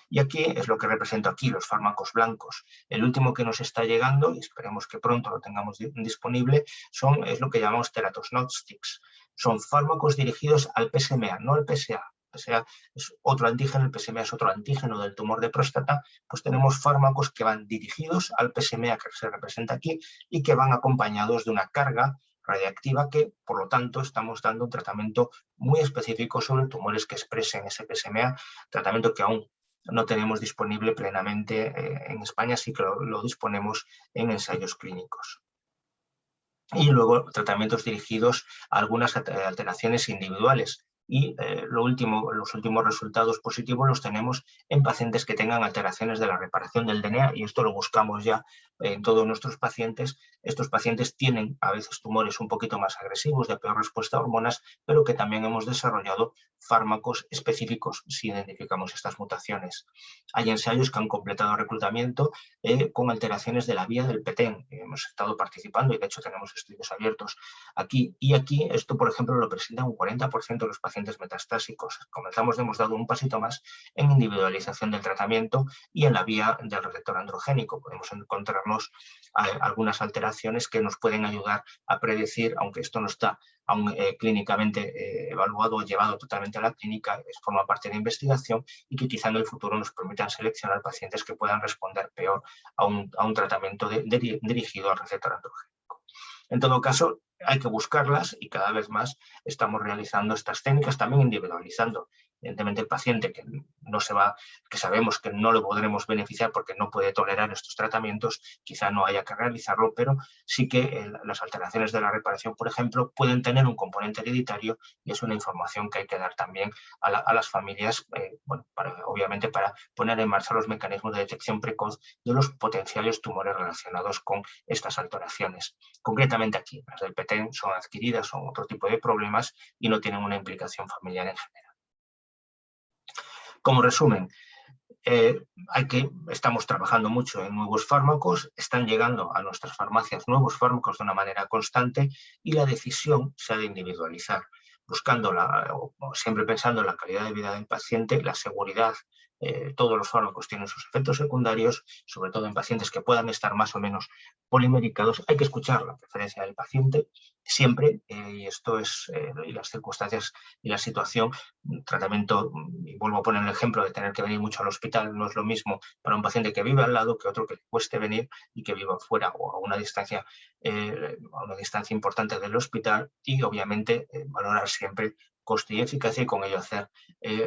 Y aquí es lo que represento aquí, los fármacos blancos. El último que nos está llegando, y esperemos que pronto lo tengamos disponible, es lo que llamamos teratosnostics. Son fármacos dirigidos al PSMA, no al PSA. PSA es otro antígeno, el PSMA es otro antígeno del tumor de próstata, pues tenemos fármacos que van dirigidos al PSMA que se representa aquí y que van acompañados de una carga radiactiva que, por lo tanto, estamos dando un tratamiento muy específico sobre tumores que expresen ese PSMA, tratamiento que aún no tenemos disponible plenamente en España, sí que lo disponemos en ensayos clínicos. Y luego tratamientos dirigidos a algunas alteraciones individuales. Y los últimos resultados positivos los tenemos en pacientes que tengan alteraciones de la reparación del DNA, y esto lo buscamos ya en todos nuestros pacientes. Estos pacientes tienen a veces tumores un poquito más agresivos, de peor respuesta a hormonas, pero que también hemos desarrollado fármacos específicos si identificamos estas mutaciones. Hay ensayos que han completado reclutamiento con alteraciones de la vía del PTEN. Hemos estado participando y de hecho tenemos estudios abiertos aquí. Y aquí esto, por ejemplo, lo presenta un 40% de los pacientes metastásicos. Comenzamos, hemos dado un pasito más en individualización del tratamiento y en la vía del receptor androgénico. Podemos encontrarnos algunas alteraciones que nos pueden ayudar a predecir, aunque esto no está aún clínicamente evaluado o llevado totalmente a la clínica, forma parte de investigación y que quizá en el futuro nos permitan seleccionar pacientes que puedan responder peor a un tratamiento dirigido al receptor androgénico. En todo caso, hay que buscarlas y cada vez más estamos realizando estas técnicas, también individualizando. Evidentemente el paciente que sabemos que no lo podremos beneficiar porque no puede tolerar estos tratamientos, quizá no haya que realizarlo, pero sí que las alteraciones de la reparación, por ejemplo, pueden tener un componente hereditario y es una información que hay que dar también a las familias, obviamente para poner en marcha los mecanismos de detección precoz de los potenciales tumores relacionados con estas alteraciones. Concretamente aquí, las del PTEN son adquiridas, son otro tipo de problemas y no tienen una implicación familiar en general. Como resumen, estamos trabajando mucho en nuevos fármacos, están llegando a nuestras farmacias nuevos fármacos de una manera constante y la decisión se ha de individualizar, siempre pensando en la calidad de vida del paciente, la seguridad. Todos los fármacos tienen sus efectos secundarios, sobre todo en pacientes que puedan estar más o menos polimericados. Hay que escuchar la preferencia del paciente siempre, y esto es, y las circunstancias y la situación, tratamiento, y vuelvo a poner el ejemplo de tener que venir mucho al hospital, no es lo mismo para un paciente que vive al lado que otro que le cueste venir y que viva fuera o a una distancia importante del hospital, y obviamente valorar siempre coste y eficacia y con ello hacer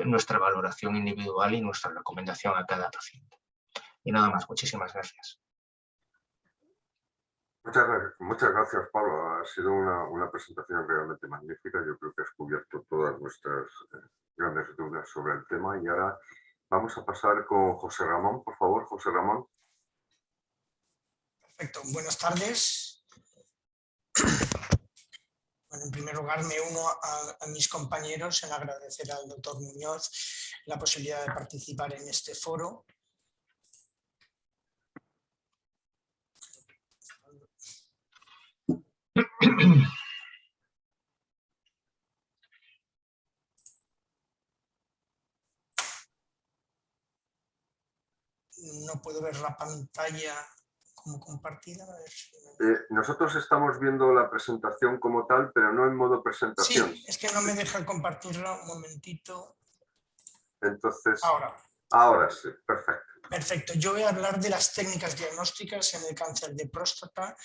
nuestra valoración individual y nuestra recomendación a cada paciente. Y nada más, muchísimas gracias. Muchas gracias, Pablo. Ha sido una presentación realmente magnífica. Yo creo que has cubierto todas nuestras grandes dudas sobre el tema. Y ahora vamos a pasar con José Ramón. Por favor, José Ramón. Perfecto. Buenas tardes. Bueno, en primer lugar, me uno a mis compañeros en agradecer al doctor Muñoz la posibilidad de participar en este foro. No puedo ver la pantalla como compartida. A ver si... Nosotros estamos viendo la presentación como tal, pero no en modo presentación. Sí, es que no me deja compartirla. Un momentito. Entonces, ahora sí, perfecto. Perfecto, yo voy a hablar de las técnicas diagnósticas en el cáncer de próstata.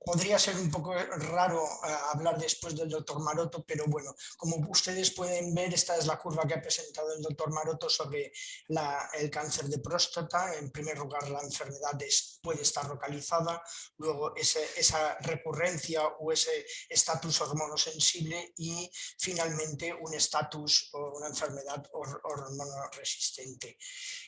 Podría ser un poco raro hablar después del doctor Maroto, pero bueno, como ustedes pueden ver, esta es la curva que ha presentado el doctor Maroto sobre el cáncer de próstata. En primer lugar, la enfermedad puede estar localizada, luego esa recurrencia o ese estatus hormonosensible y finalmente un estatus o una enfermedad hormonoresistente.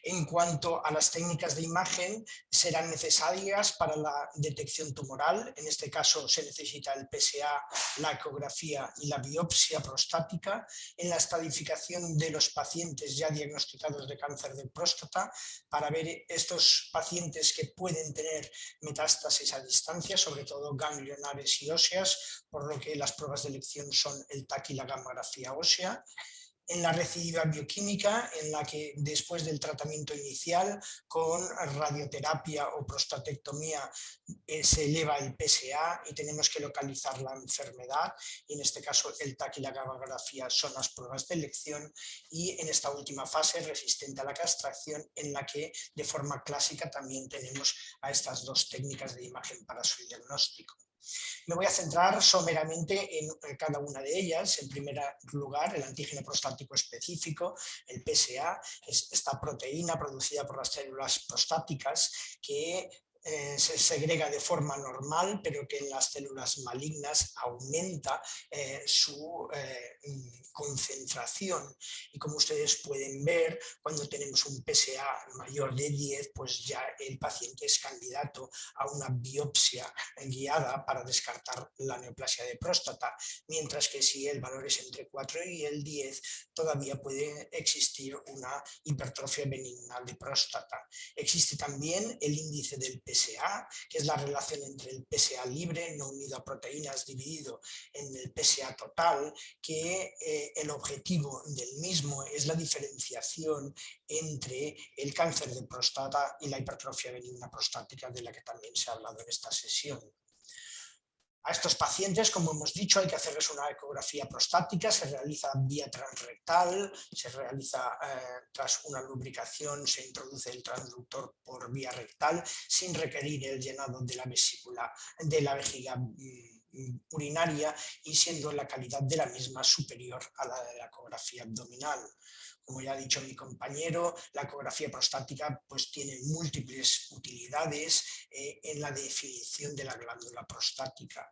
En cuanto a las técnicas de imagen, serán necesarias para la detección tumoral. En este caso se necesita el PSA, la ecografía y la biopsia prostática. En la estadificación de los pacientes ya diagnosticados de cáncer de próstata, para ver estos pacientes que pueden tener metástasis a distancia, sobre todo ganglionares y óseas, por lo que las pruebas de elección son el TAC y la gamografía ósea. En la recidiva bioquímica, en la que después del tratamiento inicial con radioterapia o prostatectomía se eleva el PSA y tenemos que localizar la enfermedad, y en este caso el TAC y la gamografía son las pruebas de elección, y en esta última fase resistente a la castración, en la que de forma clásica también tenemos a estas dos técnicas de imagen para su diagnóstico. Me voy a centrar someramente en cada una de ellas. En primer lugar, el antígeno prostático específico, el PSA, es esta proteína producida por las células prostáticas que se segrega de forma normal, pero que en las células malignas aumenta su concentración. Y como ustedes pueden ver, cuando tenemos un PSA mayor de 10, pues ya el paciente es candidato a una biopsia guiada para descartar la neoplasia de próstata, mientras que si el valor es entre 4 y el 10, todavía puede existir una hipertrofia benigna de próstata. Existe también el índice del PSA, que es la relación entre el PSA libre, no unido a proteínas, dividido en el PSA total, que el objetivo del mismo es la diferenciación entre el cáncer de próstata y la hipertrofia benigna prostática, de la que también se ha hablado en esta sesión. A estos pacientes, como hemos dicho, hay que hacerles una ecografía prostática, se realiza vía transrectal, se realiza tras una lubricación, se introduce el transductor por vía rectal sin requerir el llenado de la vesícula, de la vejiga urinaria, y siendo la calidad de la misma superior a la de la ecografía abdominal. Como ya ha dicho mi compañero, la ecografía prostática pues tiene múltiples utilidades en la definición de la glándula prostática.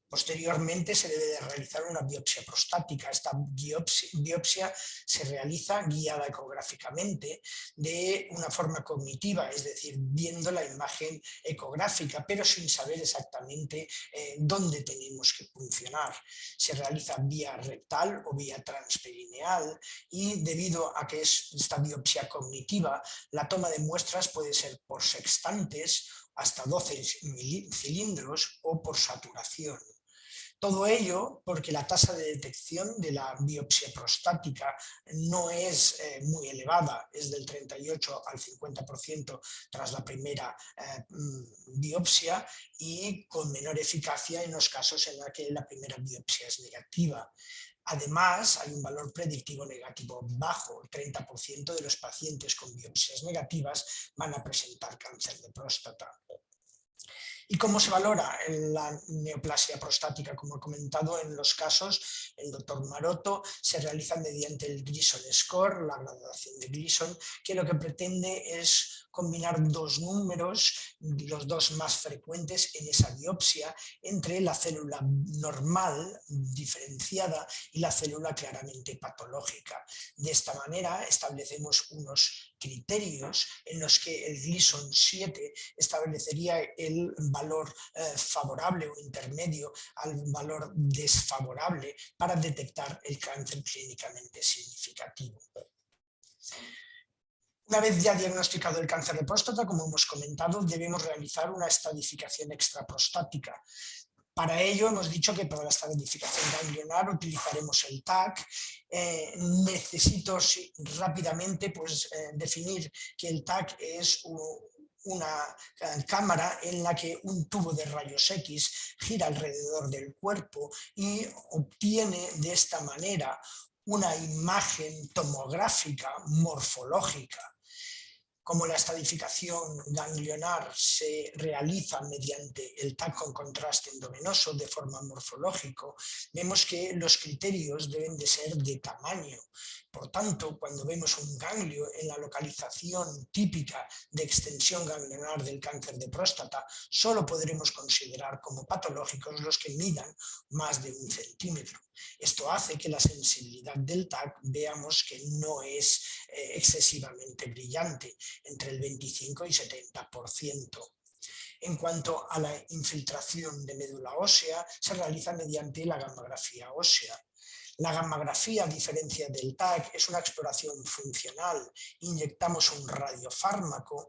Posteriormente se debe de realizar una biopsia prostática. Esta biopsia se realiza guiada ecográficamente de una forma cognitiva, es decir, viendo la imagen ecográfica, pero sin saber exactamente dónde tenemos que funcionar. Se realiza vía rectal o vía transperineal, y debido a que es esta biopsia cognitiva, la toma de muestras puede ser por sextantes, hasta 12 cilindros, o por saturación. Todo ello porque la tasa de detección de la biopsia prostática no es muy elevada, es del 38 al 50% tras la primera biopsia, y con menor eficacia en los casos en los que la primera biopsia es negativa. Además, hay un valor predictivo negativo bajo. El 30% de los pacientes con biopsias negativas van a presentar cáncer de próstata. ¿Y cómo se valora la neoplasia prostática? Como he comentado, en los casos, el doctor Maroto se realiza mediante el Gleason Score, la graduación de Gleason, que lo que pretende es combinar dos números, los dos más frecuentes en esa biopsia, entre la célula normal diferenciada y la célula claramente patológica. De esta manera establecemos unos criterios en los que el Gleason 7 establecería el valor favorable o intermedio al valor desfavorable para detectar el cáncer clínicamente significativo. Una vez ya diagnosticado el cáncer de próstata, como hemos comentado, debemos realizar una estadificación extraprostática. Para ello hemos dicho que para la estadificación ganglionar utilizaremos el TAC. Necesito rápidamente definir que el TAC es una cámara en la que un tubo de rayos X gira alrededor del cuerpo y obtiene de esta manera una imagen tomográfica morfológica. Como la estadificación ganglionar se realiza mediante el TAC con contraste endovenoso de forma morfológica, vemos que los criterios deben de ser de tamaño. Por tanto, cuando vemos un ganglio en la localización típica de extensión ganglionar del cáncer de próstata, solo podremos considerar como patológicos los que midan más de 1 centímetro. Esto hace que la sensibilidad del TAC veamos que no es excesivamente brillante, entre el 25 y 70%. En cuanto a la infiltración de médula ósea, se realiza mediante la gammagrafía ósea. La gammagrafía, a diferencia del TAC, es una exploración funcional. Inyectamos un radiofármaco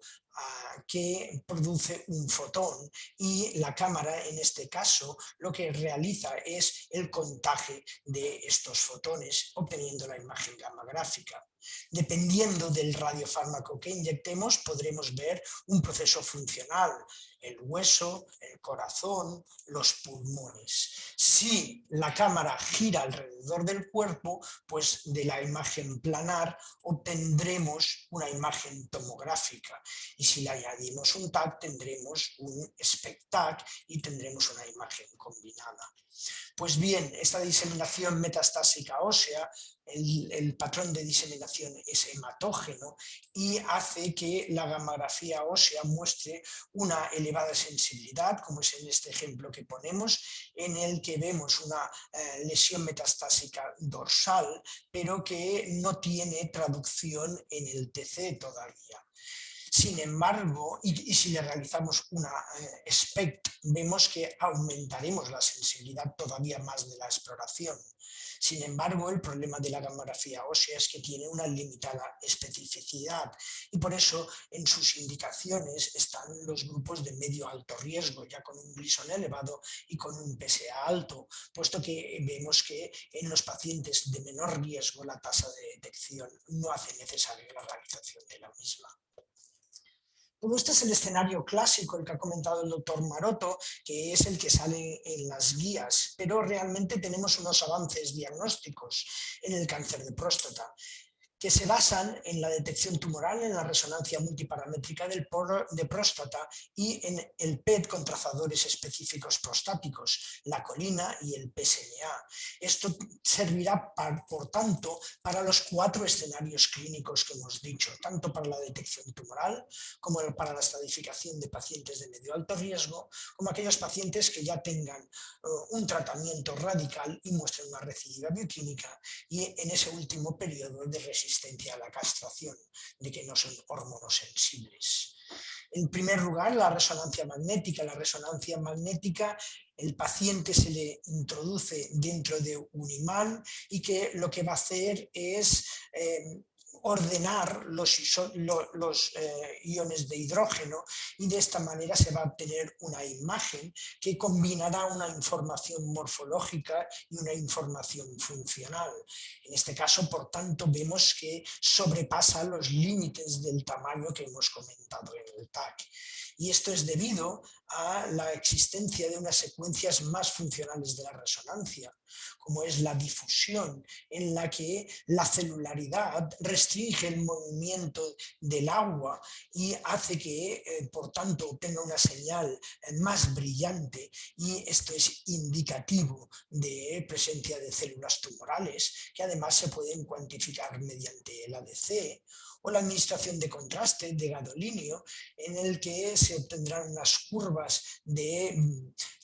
que produce un fotón y la cámara, en este caso, lo que realiza es el contaje de estos fotones, obteniendo la imagen gammagráfica. Dependiendo del radiofármaco que inyectemos, podremos ver un proceso funcional, el hueso, el corazón, los pulmones. Si la cámara gira alrededor del cuerpo, pues de la imagen planar obtendremos una imagen tomográfica. Y si le añadimos un TAC, tendremos un SPECT-TAC y tendremos una imagen combinada. Pues bien, esta diseminación metastásica ósea, el patrón de diseminación es hematógeno y hace que la gammagrafía ósea muestre una elevada sensibilidad, como es en este ejemplo que ponemos, en el que vemos una lesión metastásica dorsal, pero que no tiene traducción en el TC todavía. Sin embargo, y si le realizamos una SPECT, vemos que aumentaremos la sensibilidad todavía más de la exploración. Sin embargo, el problema de la gammografía ósea es que tiene una limitada especificidad y por eso en sus indicaciones están los grupos de medio-alto riesgo, ya con un Gleason elevado y con un PSA alto, puesto que vemos que en los pacientes de menor riesgo la tasa de detección no hace necesaria la realización de la misma. Todo este es el escenario clásico, el que ha comentado el doctor Maroto, que es el que sale en las guías, pero realmente tenemos unos avances diagnósticos en el cáncer de próstata que se basan en la detección tumoral, en la resonancia multiparamétrica de próstata y en el PET con trazadores específicos prostáticos, la colina y el PSMA. Esto servirá, por tanto, para los 4 escenarios clínicos que hemos dicho, tanto para la detección tumoral como para la estadificación de pacientes de medio alto riesgo, como aquellos pacientes que ya tengan un tratamiento radical y muestren una recidiva bioquímica y en ese último periodo de resistencia a la castración, de que no son hormonosensibles. En primer lugar, la resonancia magnética. La resonancia magnética, el paciente se le introduce dentro de un imán y que lo que va a hacer es ordenar los iones de hidrógeno y de esta manera se va a obtener una imagen que combinará una información morfológica y una información funcional. En este caso, por tanto, vemos que sobrepasa los límites del tamaño que hemos comentado en el TAC. Y esto es debido a la existencia de unas secuencias más funcionales de la resonancia, como es la difusión, en la que la celularidad restringe el movimiento del agua y hace que, por tanto, obtenga una señal más brillante, y esto es indicativo de presencia de células tumorales, que además se pueden cuantificar mediante el ADC, o la administración de contraste de gadolinio, en el que se obtendrán unas curvas de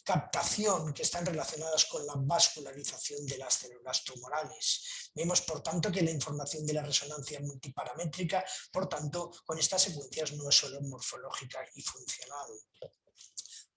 captación que están relacionadas con la vascularización de las células tumorales. Vemos, por tanto, que la información de la resonancia multiparamétrica, por tanto, con estas secuencias no es solo morfológica y funcional.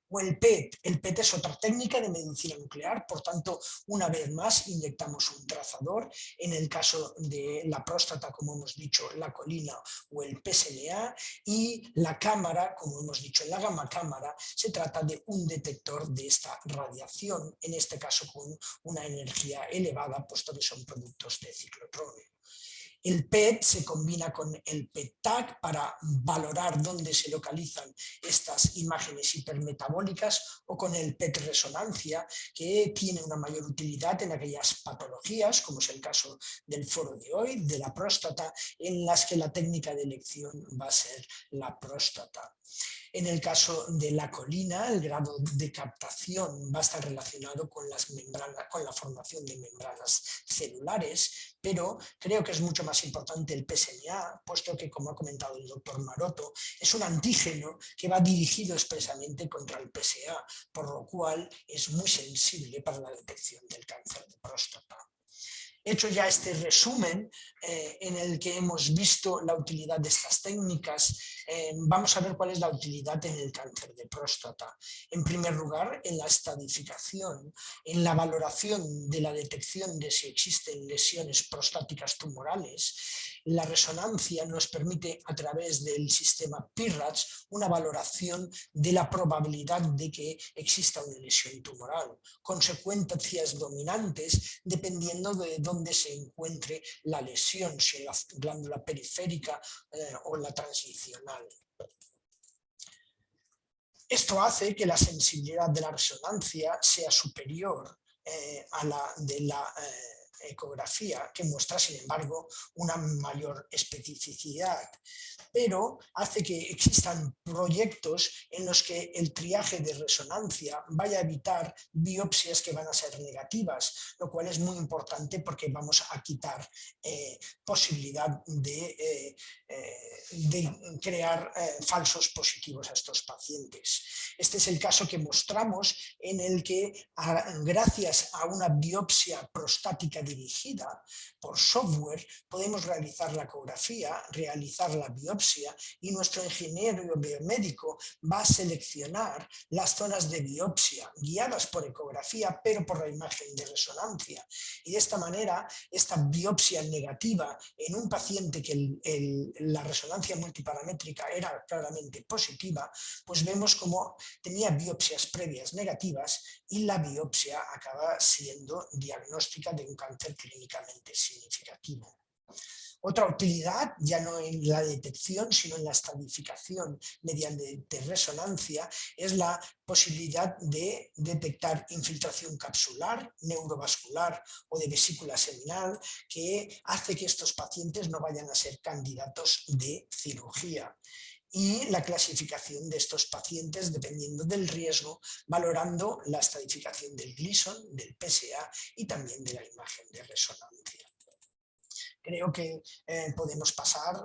O el PET. El PET es otra técnica de medicina nuclear, por tanto, una vez más inyectamos un trazador, en el caso de la próstata, como hemos dicho, la colina o el PSMA, y la cámara, como hemos dicho, en la gamma cámara, se trata de un detector de esta radiación, en este caso con una energía elevada, puesto que son productos de ciclotrón. El PET se combina con el PET-TAC para valorar dónde se localizan estas imágenes hipermetabólicas, o con el PET-resonancia, que tiene una mayor utilidad en aquellas patologías, como es el caso del foro de hoy, de la próstata, en las que la técnica de elección va a ser la próstata. En el caso de la colina, el grado de captación va a estar relacionado con las membranas, con la formación de membranas celulares, pero creo que es mucho más importante el PSMA, puesto que, como ha comentado el doctor Maroto, es un antígeno que va dirigido expresamente contra el PSA, por lo cual es muy sensible para la detección del cáncer de próstata. Hecho ya este resumen en el que hemos visto la utilidad de estas técnicas, vamos a ver cuál es la utilidad en el cáncer de próstata. En primer lugar, en la estadificación, en la valoración de la detección de si existen lesiones prostáticas tumorales. La resonancia nos permite, a través del sistema PIRADS, una valoración de la probabilidad de que exista una lesión tumoral, consecuencias dominantes dependiendo de dónde se encuentre la lesión, si en la glándula periférica o la transicional. Esto hace que la sensibilidad de la resonancia sea superior a la de la ecografía, que muestra, sin embargo, una mayor especificidad, pero hace que existan proyectos en los que el triaje de resonancia vaya a evitar biopsias que van a ser negativas, lo cual es muy importante porque vamos a quitar posibilidad de crear falsos positivos a estos pacientes. Este es el caso que mostramos, en el que gracias a una biopsia prostática dirigida por software podemos realizar la ecografía, realizar la biopsia, y nuestro ingeniero biomédico va a seleccionar las zonas de biopsia guiadas por ecografía, pero por la imagen de resonancia. Y de esta manera, esta biopsia negativa en un paciente que la resonancia multiparamétrica era claramente positiva, pues vemos como tenía biopsias previas negativas y la biopsia acaba siendo diagnóstica de un cáncer clínicamente significativo. Otra utilidad, ya no en la detección, sino en la estadificación mediante resonancia, es la posibilidad de detectar infiltración capsular, neurovascular o de vesícula seminal, que hace que estos pacientes no vayan a ser candidatos de cirugía. Y la clasificación de estos pacientes dependiendo del riesgo, valorando la estadificación del Gleason, del PSA y también de la imagen de resonancia. Creo que podemos pasar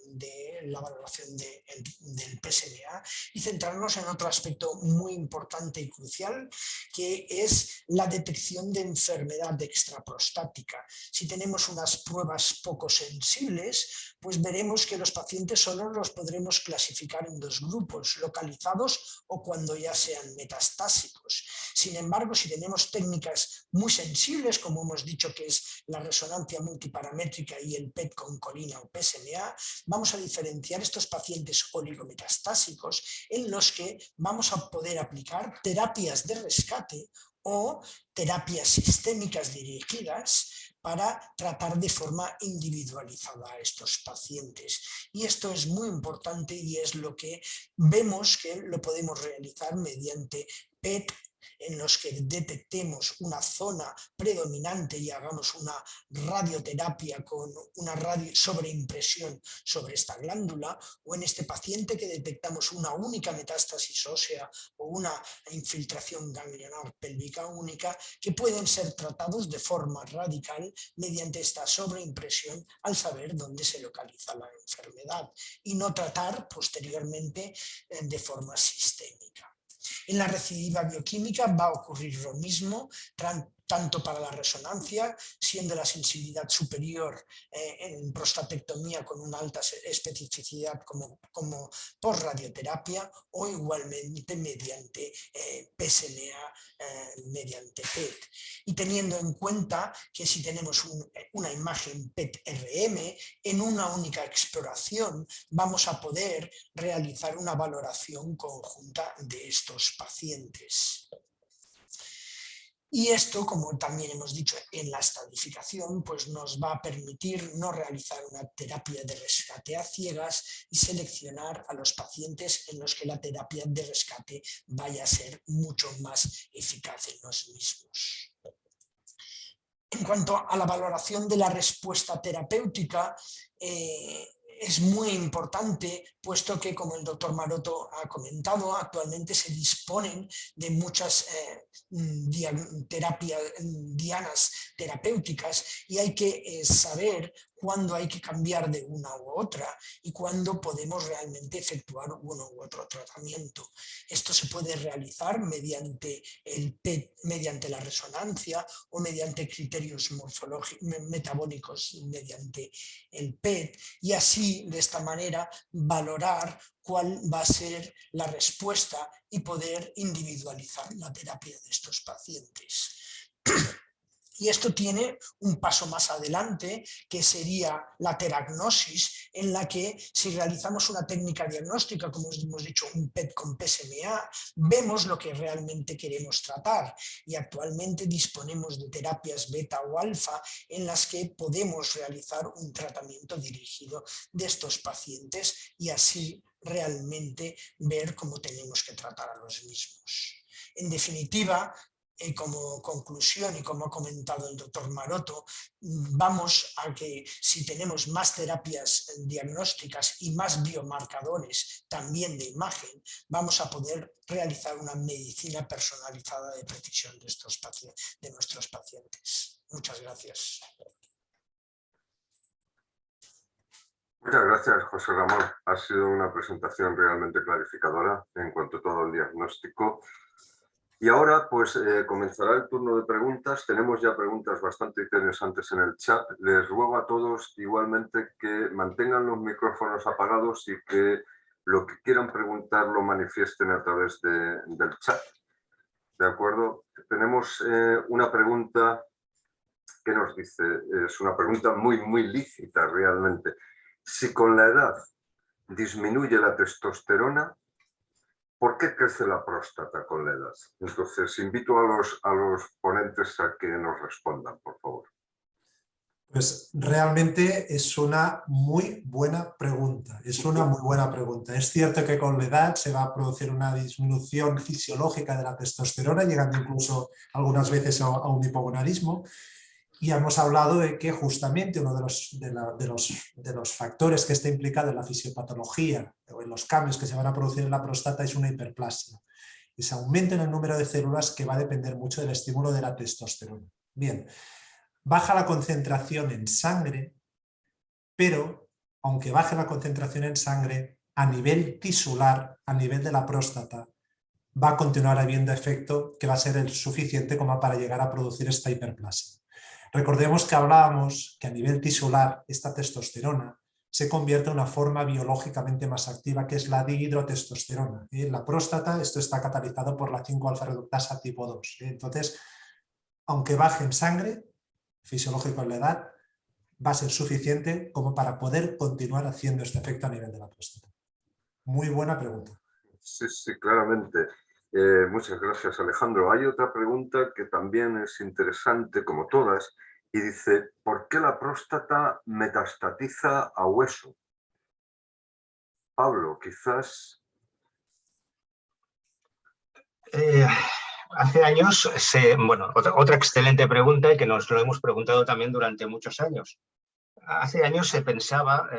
de la valoración del PSMA y centrarnos en otro aspecto muy importante y crucial, que es la detección de enfermedad extraprostática. Si tenemos unas pruebas poco sensibles, pues veremos que los pacientes solo los podremos clasificar en dos grupos, localizados o cuando ya sean metastásicos. Sin embargo, si tenemos técnicas muy sensibles, como hemos dicho que es la resonancia multiparamétrica y el PET con colina o PSMA, vamos a diferenciar estos pacientes oligometastásicos en los que vamos a poder aplicar terapias de rescate o terapias sistémicas dirigidas para tratar de forma individualizada a estos pacientes. Y esto es muy importante y es lo que vemos que lo podemos realizar mediante PET, en los que detectemos una zona predominante y hagamos una radioterapia con una sobreimpresión sobre esta glándula, o en este paciente que detectamos una única metástasis ósea o una infiltración ganglionar pélvica única, que pueden ser tratados de forma radical mediante esta sobreimpresión al saber dónde se localiza la enfermedad y no tratar posteriormente de forma sistémica. En la recidiva bioquímica va a ocurrir lo mismo, tanto para la resonancia, siendo la sensibilidad superior en prostatectomía con una alta especificidad como por radioterapia, o igualmente mediante PSMA, mediante PET. Y teniendo en cuenta que si tenemos una imagen PET-RM, en una única exploración vamos a poder realizar una valoración conjunta de estos pacientes. Y esto, como también hemos dicho en la estadificación, pues nos va a permitir no realizar una terapia de rescate a ciegas y seleccionar a los pacientes en los que la terapia de rescate vaya a ser mucho más eficaz en los mismos. En cuanto a la valoración de la respuesta terapéutica, es muy importante, puesto que, como el doctor Maroto ha comentado, actualmente se disponen de muchas dianas terapéuticas y hay que saber cuándo hay que cambiar de una u otra y cuándo podemos realmente efectuar uno u otro tratamiento. Esto se puede realizar mediante el PET, mediante la resonancia o mediante criterios metabólicos mediante el PET, y así de esta manera valorar cuál va a ser la respuesta y poder individualizar la terapia de estos pacientes. Y esto tiene un paso más adelante, que sería la teragnosis, en la que si realizamos una técnica diagnóstica, como hemos dicho, un PET con PSMA, vemos lo que realmente queremos tratar. Y actualmente disponemos de terapias beta o alfa en las que podemos realizar un tratamiento dirigido de estos pacientes y así realmente ver cómo tenemos que tratar a los mismos. En definitiva, como conclusión y como ha comentado el doctor Maroto, vamos a que si tenemos más terapias diagnósticas y más biomarcadores también de imagen, vamos a poder realizar una medicina personalizada de precisión de nuestros pacientes. Muchas gracias. Muchas gracias, José Ramón. Ha sido una presentación realmente clarificadora en cuanto a todo el diagnóstico. Y ahora pues comenzará el turno de preguntas. Tenemos ya preguntas bastante interesantes en el chat. Les ruego a todos igualmente que mantengan los micrófonos apagados y que lo que quieran preguntar lo manifiesten a través del chat. ¿De acuerdo? Tenemos una pregunta que nos dice, es una pregunta muy lícita realmente. Si con la edad disminuye la testosterona, ¿por qué crece la próstata con la edad? Entonces, invito a los ponentes a que nos respondan, por favor. Pues realmente es una muy buena pregunta. Es una muy buena pregunta. Es cierto que con la edad se va a producir una disminución fisiológica de la testosterona, llegando incluso algunas veces a un hipogonadismo. Y hemos hablado de que justamente uno de los factores que está implicado en la fisiopatología o en los cambios que se van a producir en la próstata es una hiperplasia. Ese aumento en el número de células que va a depender mucho del estímulo de la testosterona. Bien, baja la concentración en sangre, pero aunque baje la concentración en sangre, a nivel tisular, a nivel de la próstata, va a continuar habiendo efecto que va a ser el suficiente como para llegar a producir esta hiperplasia. Recordemos que hablábamos que a nivel tisular esta testosterona se convierte en una forma biológicamente más activa, que es la dihidrotestosterona. En la próstata esto está catalizado por la 5-alfa-reductasa tipo 2. Entonces, aunque baje en sangre, fisiológico en la edad, va a ser suficiente como para poder continuar haciendo este efecto a nivel de la próstata. Muy buena pregunta. Sí, claramente. Muchas gracias, Alejandro. Hay otra pregunta que también es interesante, como todas, y dice, ¿por qué la próstata metastatiza a hueso? Pablo, quizás... Hace años, otra excelente pregunta y que nos lo hemos preguntado también durante muchos años. Hace años se pensaba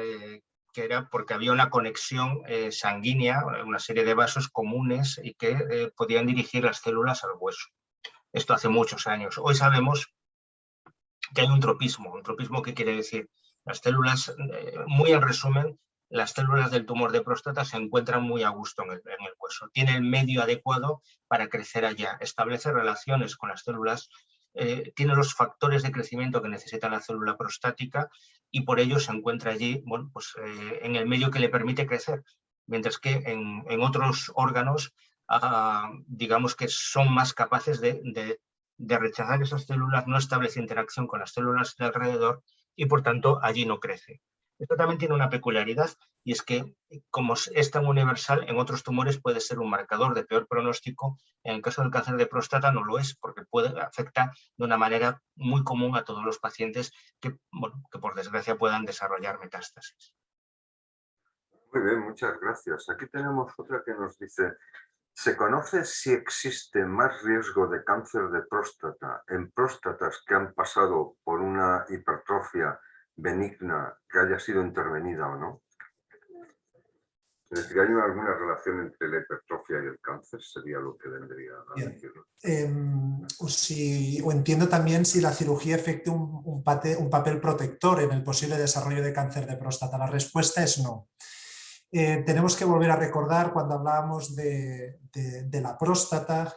que era porque había una conexión sanguínea, una serie de vasos comunes y que podían dirigir las células al hueso. Esto hace muchos años. Hoy sabemos que hay un tropismo. ¿Un tropismo qué quiere decir? Las células, muy en resumen, las células del tumor de próstata se encuentran muy a gusto en el hueso. Tiene el medio adecuado para crecer allá, establece relaciones con las células, tiene los factores de crecimiento que necesita la célula prostática y por ello se encuentra allí, bueno, pues, en el medio que le permite crecer, mientras que en otros órganos, digamos que son más capaces de rechazar esas células, no establece interacción con las células de alrededor y por tanto allí no crece. Esto también tiene una peculiaridad y es que, como es tan universal, en otros tumores puede ser un marcador de peor pronóstico. En el caso del cáncer de próstata no lo es, porque afecta de una manera muy común a todos los pacientes que, bueno, que por desgracia puedan desarrollar metástasis. Muy bien, muchas gracias. Aquí tenemos otra que nos dice: ¿se conoce si existe más riesgo de cáncer de próstata en próstatas que han pasado por una hipertrofia benigna que haya sido intervenida o no? Es decir, ¿hay alguna relación entre la hipertrofia y el cáncer? Sería lo que vendría a decirlo. O entiendo también si la cirugía efectúa un papel protector en el posible desarrollo de cáncer de próstata. La respuesta es no. Tenemos que volver a recordar cuando hablábamos de la próstata,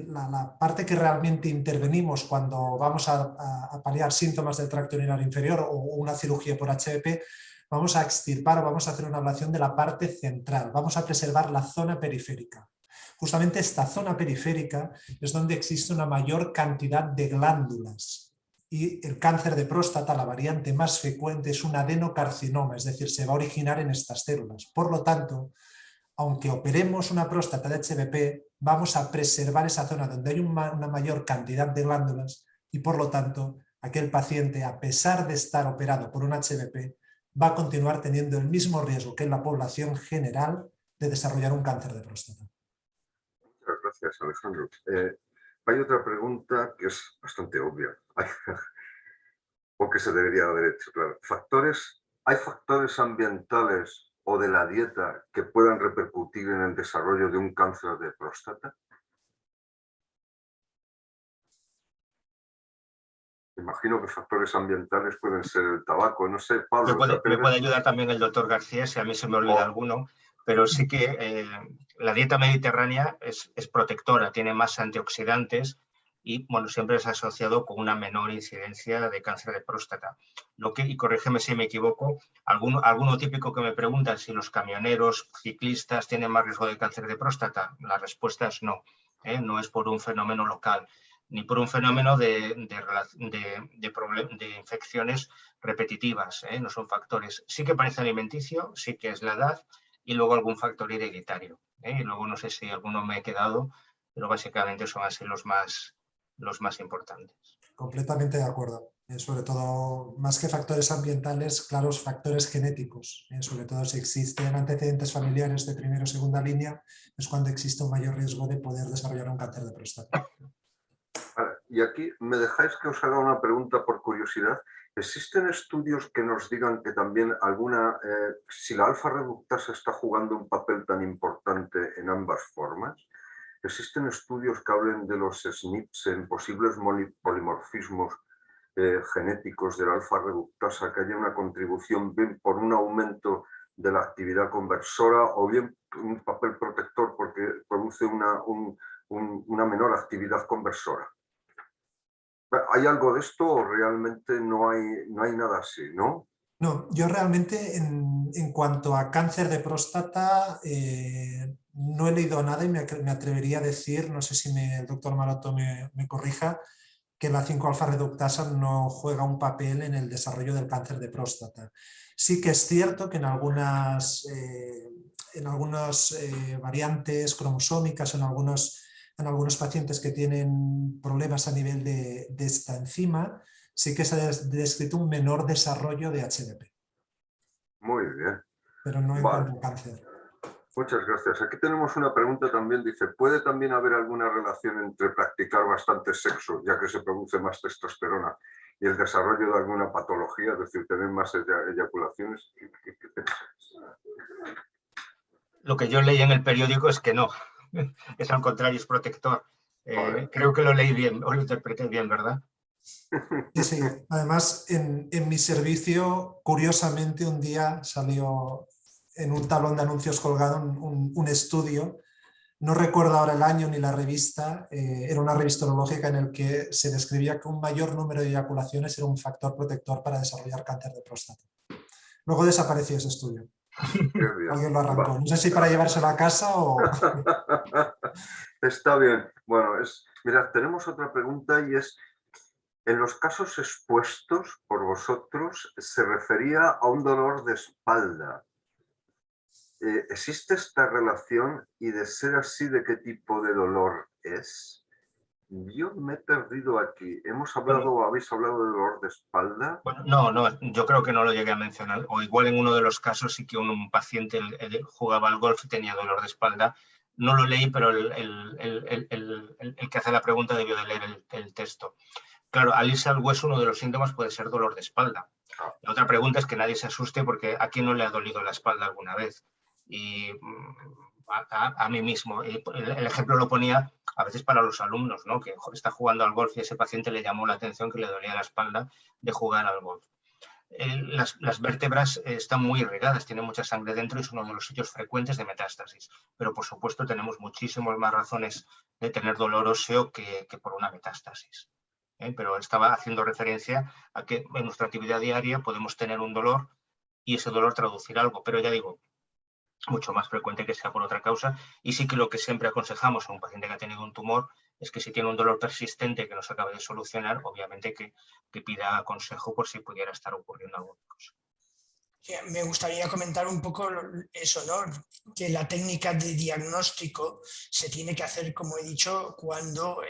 la parte que realmente intervenimos cuando vamos a paliar síntomas del tracto urinario inferior o una cirugía por HPV, vamos a extirpar o vamos a hacer una ablación de la parte central, vamos a preservar la zona periférica. Justamente esta zona periférica es donde existe una mayor cantidad de glándulas. Y el cáncer de próstata, la variante más frecuente, es un adenocarcinoma, es decir, se va a originar en estas células. Por lo tanto, aunque operemos una próstata de HPV, vamos a preservar esa zona donde hay una mayor cantidad de glándulas y, por lo tanto, aquel paciente, a pesar de estar operado por un HPV, va a continuar teniendo el mismo riesgo que en la población general de desarrollar un cáncer de próstata. Muchas gracias, Alejandro. Hay otra pregunta que es bastante obvia, o que se debería haber hecho, claro. ¿Hay factores ambientales o de la dieta que puedan repercutir en el desarrollo de un cáncer de próstata? Imagino que factores ambientales pueden ser el tabaco, no sé, Pablo. Me puede ayudar también el doctor García, si a mí se me olvida alguno, pero sí que la dieta mediterránea es protectora, tiene más antioxidantes y bueno, siempre es asociado con una menor incidencia de cáncer de próstata. Y corrígeme si me equivoco, alguno típico que me preguntan si los camioneros, ciclistas tienen más riesgo de cáncer de próstata. La respuesta es no, no es por un fenómeno local, ni por un fenómeno de infecciones repetitivas, no son factores. Sí que parece alimenticio, sí que es la edad y luego algún factor hereditario. Y luego no sé si alguno me he quedado, pero básicamente son así los más importantes. Completamente de acuerdo. Sobre todo, más que factores ambientales, claros factores genéticos. Sobre todo si existen antecedentes familiares de primera o segunda línea, es cuando existe un mayor riesgo de poder desarrollar un cáncer de próstata. Y aquí me dejáis que os haga una pregunta por curiosidad. ¿Existen estudios que nos digan que también si la alfa-reductasa está jugando un papel tan importante en ambas formas? ¿Existen estudios que hablen de los SNPs en posibles polimorfismos genéticos de la alfa-reductasa, que haya una contribución bien por un aumento de la actividad conversora o bien un papel protector porque produce una menor actividad conversora? ¿Hay algo de esto o realmente no hay nada así, no? No, yo realmente en cuanto a cáncer de próstata no he leído nada y me atrevería a decir, no sé si el doctor Maroto me corrija, que la 5-alfa-reductasa no juega un papel en el desarrollo del cáncer de próstata. Sí que es cierto que en algunas variantes cromosómicas, en algunos pacientes que tienen problemas a nivel de esta enzima, sí que se ha descrito un menor desarrollo de HDP. Muy bien. Pero no en cuanto a cáncer. Muchas gracias. Aquí tenemos una pregunta también, dice, ¿puede también haber alguna relación entre practicar bastante sexo, ya que se produce más testosterona, y el desarrollo de alguna patología, es decir, tener más eyaculaciones? Lo que yo leí en el periódico es que no, es al contrario, es protector. Creo que lo leí bien, o lo interpreté bien, ¿verdad? Sí, sí. Además, en mi servicio, curiosamente, un día salió en un tablón de anuncios colgado un estudio, no recuerdo ahora el año ni la revista, era una revista urológica en el que se describía que un mayor número de eyaculaciones era un factor protector para desarrollar cáncer de próstata. Luego desapareció ese estudio. Alguien lo arrancó. No sé si para llevárselo a casa o... Está bien. Bueno, mirad, tenemos otra pregunta y es, En los casos expuestos por vosotros se refería a un dolor de espalda. ¿Existe esta relación y de ser así, de qué tipo de dolor es? Yo me he perdido aquí. ¿Hemos hablado o habéis hablado de dolor de espalda? Bueno, no, yo creo que no lo llegué a mencionar. O igual en uno de los casos sí que un paciente jugaba al golf y tenía dolor de espalda. No lo leí, pero el que hace la pregunta debió de leer el texto. Claro, al irse al hueso uno de los síntomas puede ser dolor de espalda. La otra pregunta es que nadie se asuste, porque ¿a quién no le ha dolido la espalda alguna vez? Y a mí mismo. El ejemplo lo ponía a veces para los alumnos, ¿no? Que está jugando al golf y ese paciente le llamó la atención que le dolía la espalda de jugar al golf. Las vértebras están muy irrigadas, tienen mucha sangre dentro y es uno de los sitios frecuentes de metástasis. Pero, por supuesto, tenemos muchísimas más razones de tener dolor óseo que por una metástasis. Pero estaba haciendo referencia a que en nuestra actividad diaria podemos tener un dolor y ese dolor traducir algo. Pero ya digo, mucho más frecuente que sea por otra causa, y sí que lo que siempre aconsejamos a un paciente que ha tenido un tumor es que si tiene un dolor persistente que no se acabe de solucionar, obviamente que pida consejo por si pudiera estar ocurriendo alguna cosa. Me gustaría comentar un poco eso, ¿no? Que la técnica de diagnóstico se tiene que hacer, como he dicho, cuando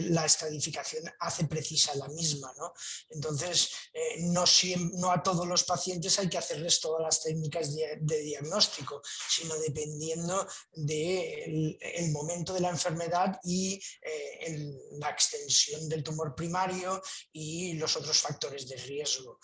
la estratificación hace precisa la misma, ¿no? Entonces, no a todos los pacientes hay que hacerles todas las técnicas de diagnóstico, sino dependiendo del momento de la enfermedad y la extensión del tumor primario y los otros factores de riesgo.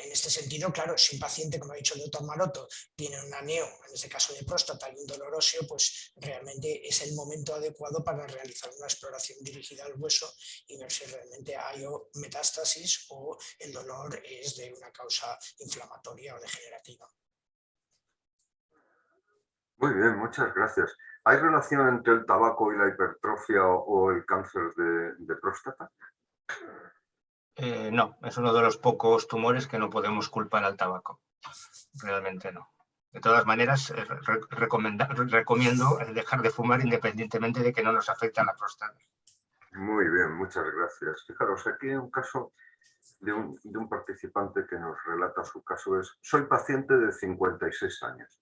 En este sentido, claro, si un paciente, como ha dicho el doctor Maroto, tiene una neo, en este caso de próstata, y un dolor óseo, pues realmente es el momento adecuado para realizar una exploración dirigida al hueso y ver si realmente hay metástasis o el dolor es de una causa inflamatoria o degenerativa. Muy bien, muchas gracias. ¿Hay relación entre el tabaco y la hipertrofia o el cáncer de próstata? No, es uno de los pocos tumores que no podemos culpar al tabaco. Realmente no. De todas maneras, recomiendo dejar de fumar independientemente de que no nos afecte a la próstata. Muy bien, muchas gracias. Fijaros, aquí hay un caso de un participante que nos relata su caso. Soy paciente de 56 años,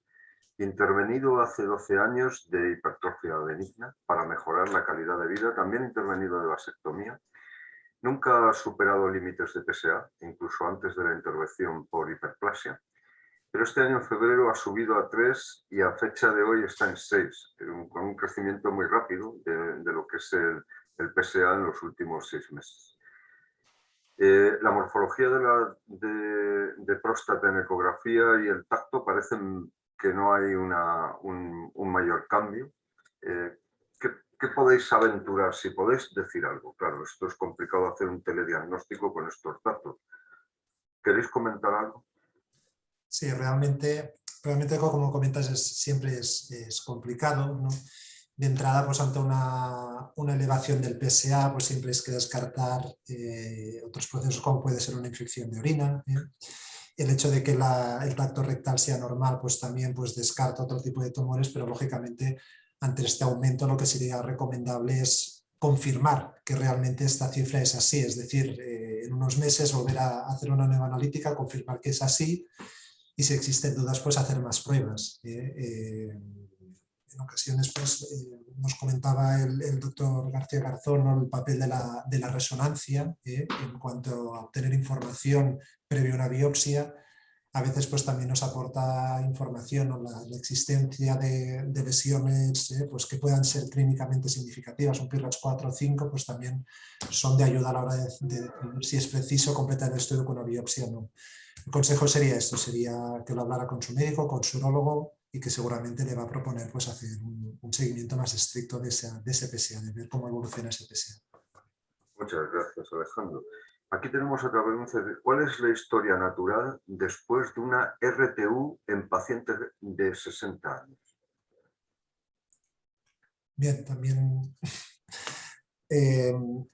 intervenido hace 12 años de hipertrofia benigna para mejorar la calidad de vida, también intervenido de vasectomía. Nunca ha superado límites de PSA, incluso antes de la intervención por hiperplasia. Pero este año en febrero ha subido a 3 y a fecha de hoy está en 6, con un crecimiento muy rápido de lo que es el PSA en los últimos 6 meses. La morfología de próstata en ecografía y el tacto parecen que no hay un mayor cambio. ¿Qué podéis aventurar? Si podéis decir algo. Claro, esto es complicado hacer un telediagnóstico con estos datos. ¿Queréis comentar algo? Sí, realmente como comentas, siempre es complicado, ¿no? De entrada, pues ante una elevación del PSA, pues siempre hay que descartar otros procesos como puede ser una infección de orina. El hecho de que el tracto rectal sea normal, pues también pues descarta otro tipo de tumores, pero lógicamente ante este aumento lo que sería recomendable es confirmar que realmente esta cifra es así, es decir, en unos meses volver a hacer una nueva analítica, confirmar que es así, y si existen dudas, pues hacer más pruebas. En ocasiones pues, nos comentaba el doctor García Garzón, ¿no?, el papel de la resonancia en cuanto a obtener información previa a una biopsia. A veces pues, también nos aporta información o la existencia de lesiones pues, que puedan ser clínicamente significativas, un PIRADS 4 o 5, pues también son de ayuda a la hora de decidir si es preciso completar el estudio con una biopsia o no. El consejo sería esto, sería que lo hablara con su médico, con su urólogo, y que seguramente le va a proponer pues, hacer un seguimiento más estricto de ese PSA, de ver cómo evoluciona ese PSA. Muchas gracias, Alejandro. Aquí tenemos otra pregunta. ¿Cuál es la historia natural después de una RTU en pacientes de 60 años? Bien, también...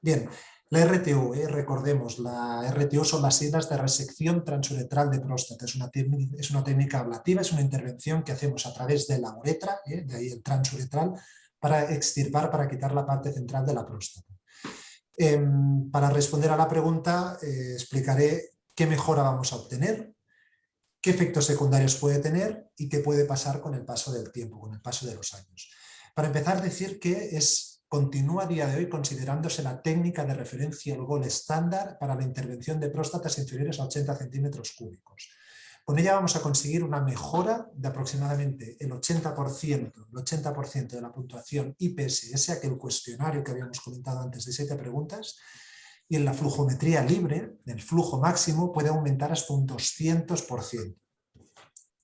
bien. La RTU, recordemos, la RTU son las siglas de resección transuretral de próstata. Es una técnica ablativa, es una intervención que hacemos a través de la uretra, de ahí el transuretral, para extirpar, para quitar la parte central de la próstata. Para responder a la pregunta, explicaré qué mejora vamos a obtener, qué efectos secundarios puede tener y qué puede pasar con el paso del tiempo, con el paso de los años. Para empezar, decir que continúa a día de hoy considerándose la técnica de referencia, el gold estándar para la intervención de próstatas inferiores a 80 centímetros cúbicos. Con ella vamos a conseguir una mejora de aproximadamente el 80% de la puntuación IPSS, aquel cuestionario que habíamos comentado antes de 7 preguntas, y en la flujometría libre, el flujo máximo, puede aumentar hasta un 200%.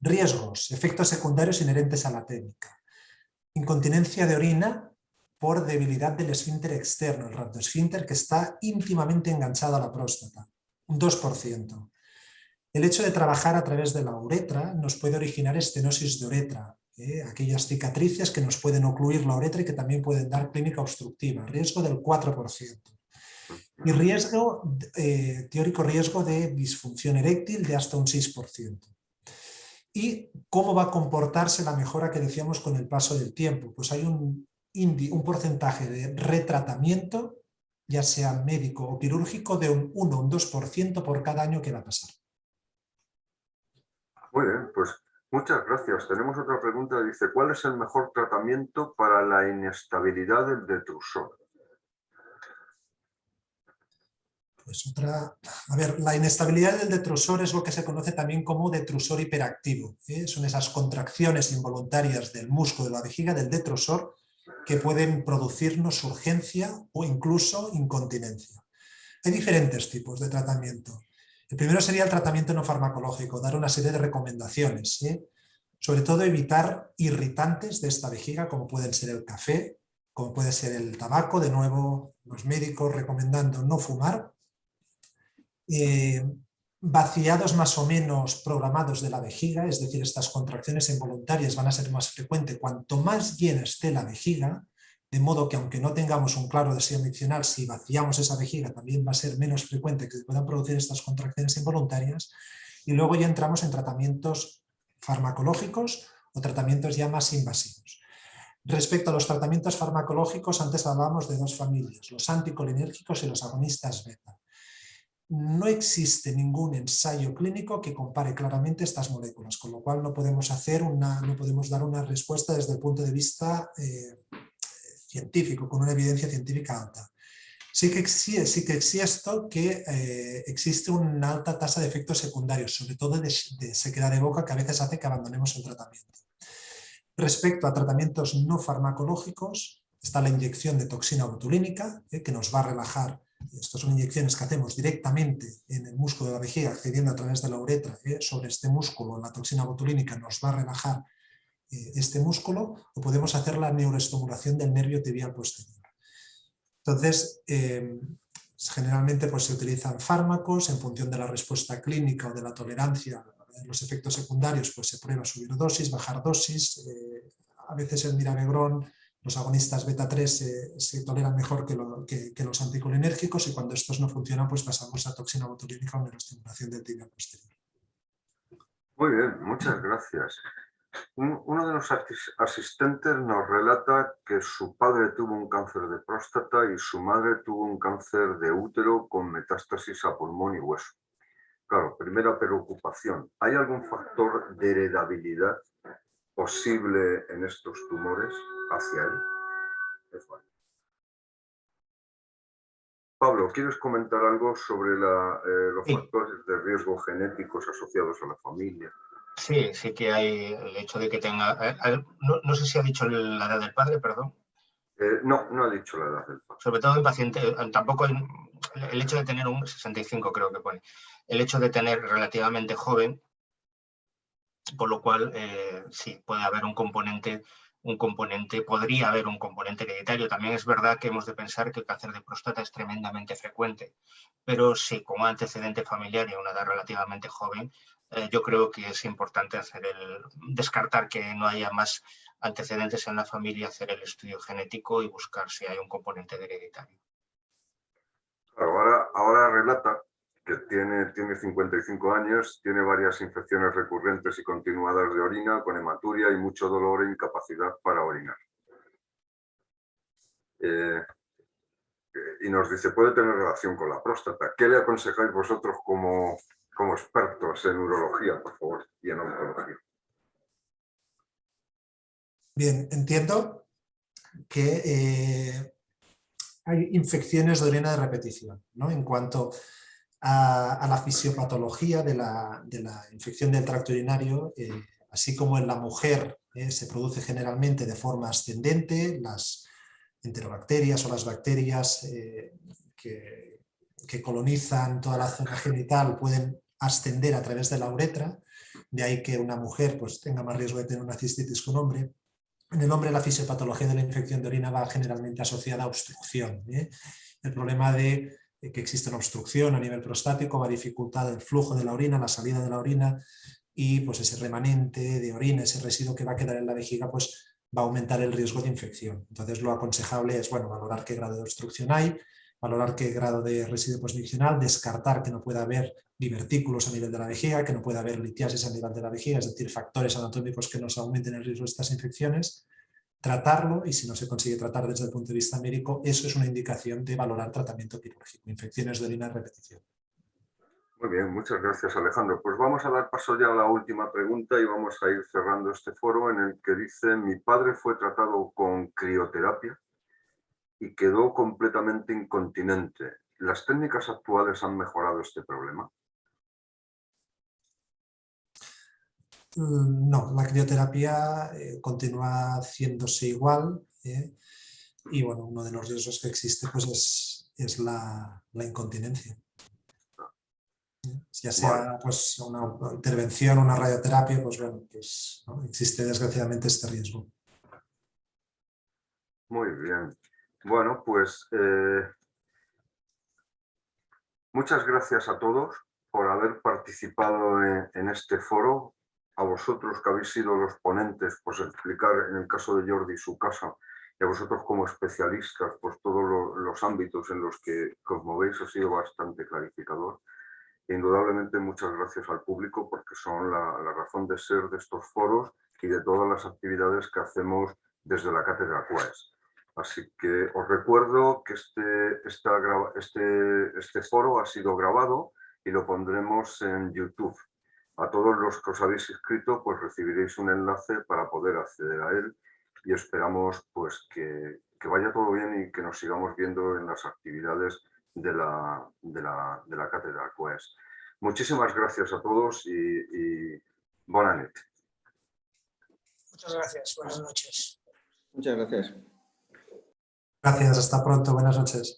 Riesgos, efectos secundarios inherentes a la técnica. Incontinencia de orina por debilidad del esfínter externo, el rhabdoesfínter, que está íntimamente enganchado a la próstata, un 2%. El hecho de trabajar a través de la uretra nos puede originar estenosis de uretra, aquellas cicatrices que nos pueden ocluir la uretra y que también pueden dar clínica obstructiva, riesgo del 4%. Y teórico riesgo de disfunción eréctil de hasta un 6%. ¿Y cómo va a comportarse la mejora que decíamos con el paso del tiempo? Pues hay un porcentaje de retratamiento, ya sea médico o quirúrgico, de un 1 o un 2% por cada año que va a pasar. Muy bien, pues muchas gracias. Tenemos otra pregunta, dice, ¿cuál es el mejor tratamiento para la inestabilidad del detrusor? Pues la inestabilidad del detrusor es lo que se conoce también como detrusor hiperactivo. Son esas contracciones involuntarias del músculo de la vejiga, del detrusor, que pueden producirnos urgencia o incluso incontinencia. Hay diferentes tipos de tratamiento. El primero sería el tratamiento no farmacológico, dar una serie de recomendaciones. Sobre todo evitar irritantes de esta vejiga, como pueden ser el café, como puede ser el tabaco, de nuevo los médicos recomendando no fumar. Vaciados más o menos programados de la vejiga, es decir, estas contracciones involuntarias van a ser más frecuentes cuanto más llena esté la vejiga, de modo que aunque no tengamos un claro deseo miccional, si vaciamos esa vejiga también va a ser menos frecuente que se puedan producir estas contracciones involuntarias. Y luego ya entramos en tratamientos farmacológicos o tratamientos ya más invasivos. Respecto a los tratamientos farmacológicos, antes hablábamos de 2 familias, los anticolinérgicos y los agonistas beta. No existe ningún ensayo clínico que compare claramente estas moléculas, con lo cual no podemos dar una respuesta desde el punto de vista científico, con una evidencia científica alta. Sí que existe una alta tasa de efectos secundarios, sobre todo de sequedad de boca, que a veces hace que abandonemos el tratamiento. Respecto a tratamientos no farmacológicos, está la inyección de toxina botulínica, que nos va a relajar. Estas son inyecciones que hacemos directamente en el músculo de la vejiga, accediendo a través de la uretra sobre este músculo. La toxina botulínica nos va a relajar este músculo, o podemos hacer la neuroestimulación del nervio tibial posterior. Entonces, generalmente pues, se utilizan fármacos en función de la respuesta clínica o de la tolerancia a los efectos secundarios, pues se prueba subir dosis, bajar dosis. A veces el mirabegrón, los agonistas beta-3 se toleran mejor que los anticolinérgicos, y cuando estos no funcionan, pues pasamos a toxina botulínica o neuroestimulación del tibial posterior. Muy bien, muchas gracias. Uno de los asistentes nos relata que su padre tuvo un cáncer de próstata y su madre tuvo un cáncer de útero con metástasis a pulmón y hueso. Claro, primera preocupación, ¿hay algún factor de heredabilidad posible en estos tumores hacia él? Pablo, ¿quieres comentar algo sobre los factores de riesgo genéticos asociados a la familia? Sí, sí que hay el hecho de que tenga... No sé si ha dicho la edad del padre, perdón. No ha dicho la edad del padre. Sobre todo en paciente, tampoco el hecho de tener un 65, creo que pone, el hecho de tener relativamente joven, con lo cual sí, puede haber podría haber un componente hereditario. También es verdad que hemos de pensar que el cáncer de próstata es tremendamente frecuente, pero sí, como antecedente familiar y a una edad relativamente joven, yo creo que es importante descartar que no haya más antecedentes en la familia, hacer el estudio genético y buscar si hay un componente hereditario. Claro, ahora relata que tiene 55 años, tiene varias infecciones recurrentes y continuadas de orina, con hematuria y mucho dolor e incapacidad para orinar. y nos dice, puede tener relación con la próstata. ¿Qué le aconsejáis vosotros como expertos en urología, por favor, y en oncología? Bien, entiendo que hay infecciones de orina de repetición, ¿no? En cuanto a la fisiopatología de la infección del tracto urinario, así como en la mujer se produce generalmente de forma ascendente, las enterobacterias o las bacterias que colonizan toda la zona genital pueden ascender a través de la uretra, de ahí que una mujer pues, tenga más riesgo de tener una cistitis que un hombre. En el hombre la fisiopatología de la infección de orina va generalmente asociada a obstrucción. El problema de que existe una obstrucción a nivel prostático va a dificultar el flujo de la orina, la salida de la orina, y pues ese remanente de orina, ese residuo que va a quedar en la vejiga, pues va a aumentar el riesgo de infección. Entonces lo aconsejable es valorar qué grado de obstrucción hay, valorar qué grado de residuo postmiccional, descartar que no pueda haber divertículos a nivel de la vejiga, que no pueda haber litiasis a nivel de la vejiga, es decir, factores anatómicos que nos aumenten el riesgo de estas infecciones, tratarlo, y si no se consigue tratar desde el punto de vista médico, eso es una indicación de valorar tratamiento quirúrgico, infecciones de orina a repetición. Muy bien, muchas gracias, Alejandro. Pues vamos a dar paso ya a la última pregunta y vamos a ir cerrando este foro en el que dice: mi padre fue tratado con crioterapia y quedó completamente incontinente. ¿Las técnicas actuales han mejorado este problema? No, la crioterapia continúa haciéndose igual, y bueno, uno de los riesgos que existe pues es la incontinencia. Ya sea pues, una intervención, una radioterapia, pues bueno, pues, ¿no? Existe desgraciadamente este riesgo. Muy bien. Bueno, pues muchas gracias a todos por haber participado en este foro. A vosotros que habéis sido los ponentes, pues explicar en el caso de Jordi su caso, y a vosotros como especialistas, pues todos los ámbitos en los que os movéis ha sido bastante clarificador. Indudablemente muchas gracias al público porque son la razón de ser de estos foros y de todas las actividades que hacemos desde la Cátedra QUAES. Así que os recuerdo que este foro ha sido grabado y lo pondremos en YouTube. A todos los que os habéis inscrito, pues recibiréis un enlace para poder acceder a él y esperamos pues que vaya todo bien y que nos sigamos viendo en las actividades de la Cátedra QUAES. Muchísimas gracias a todos y buena nit. Muchas gracias. Buenas noches. Muchas gracias. Gracias, hasta pronto, buenas noches.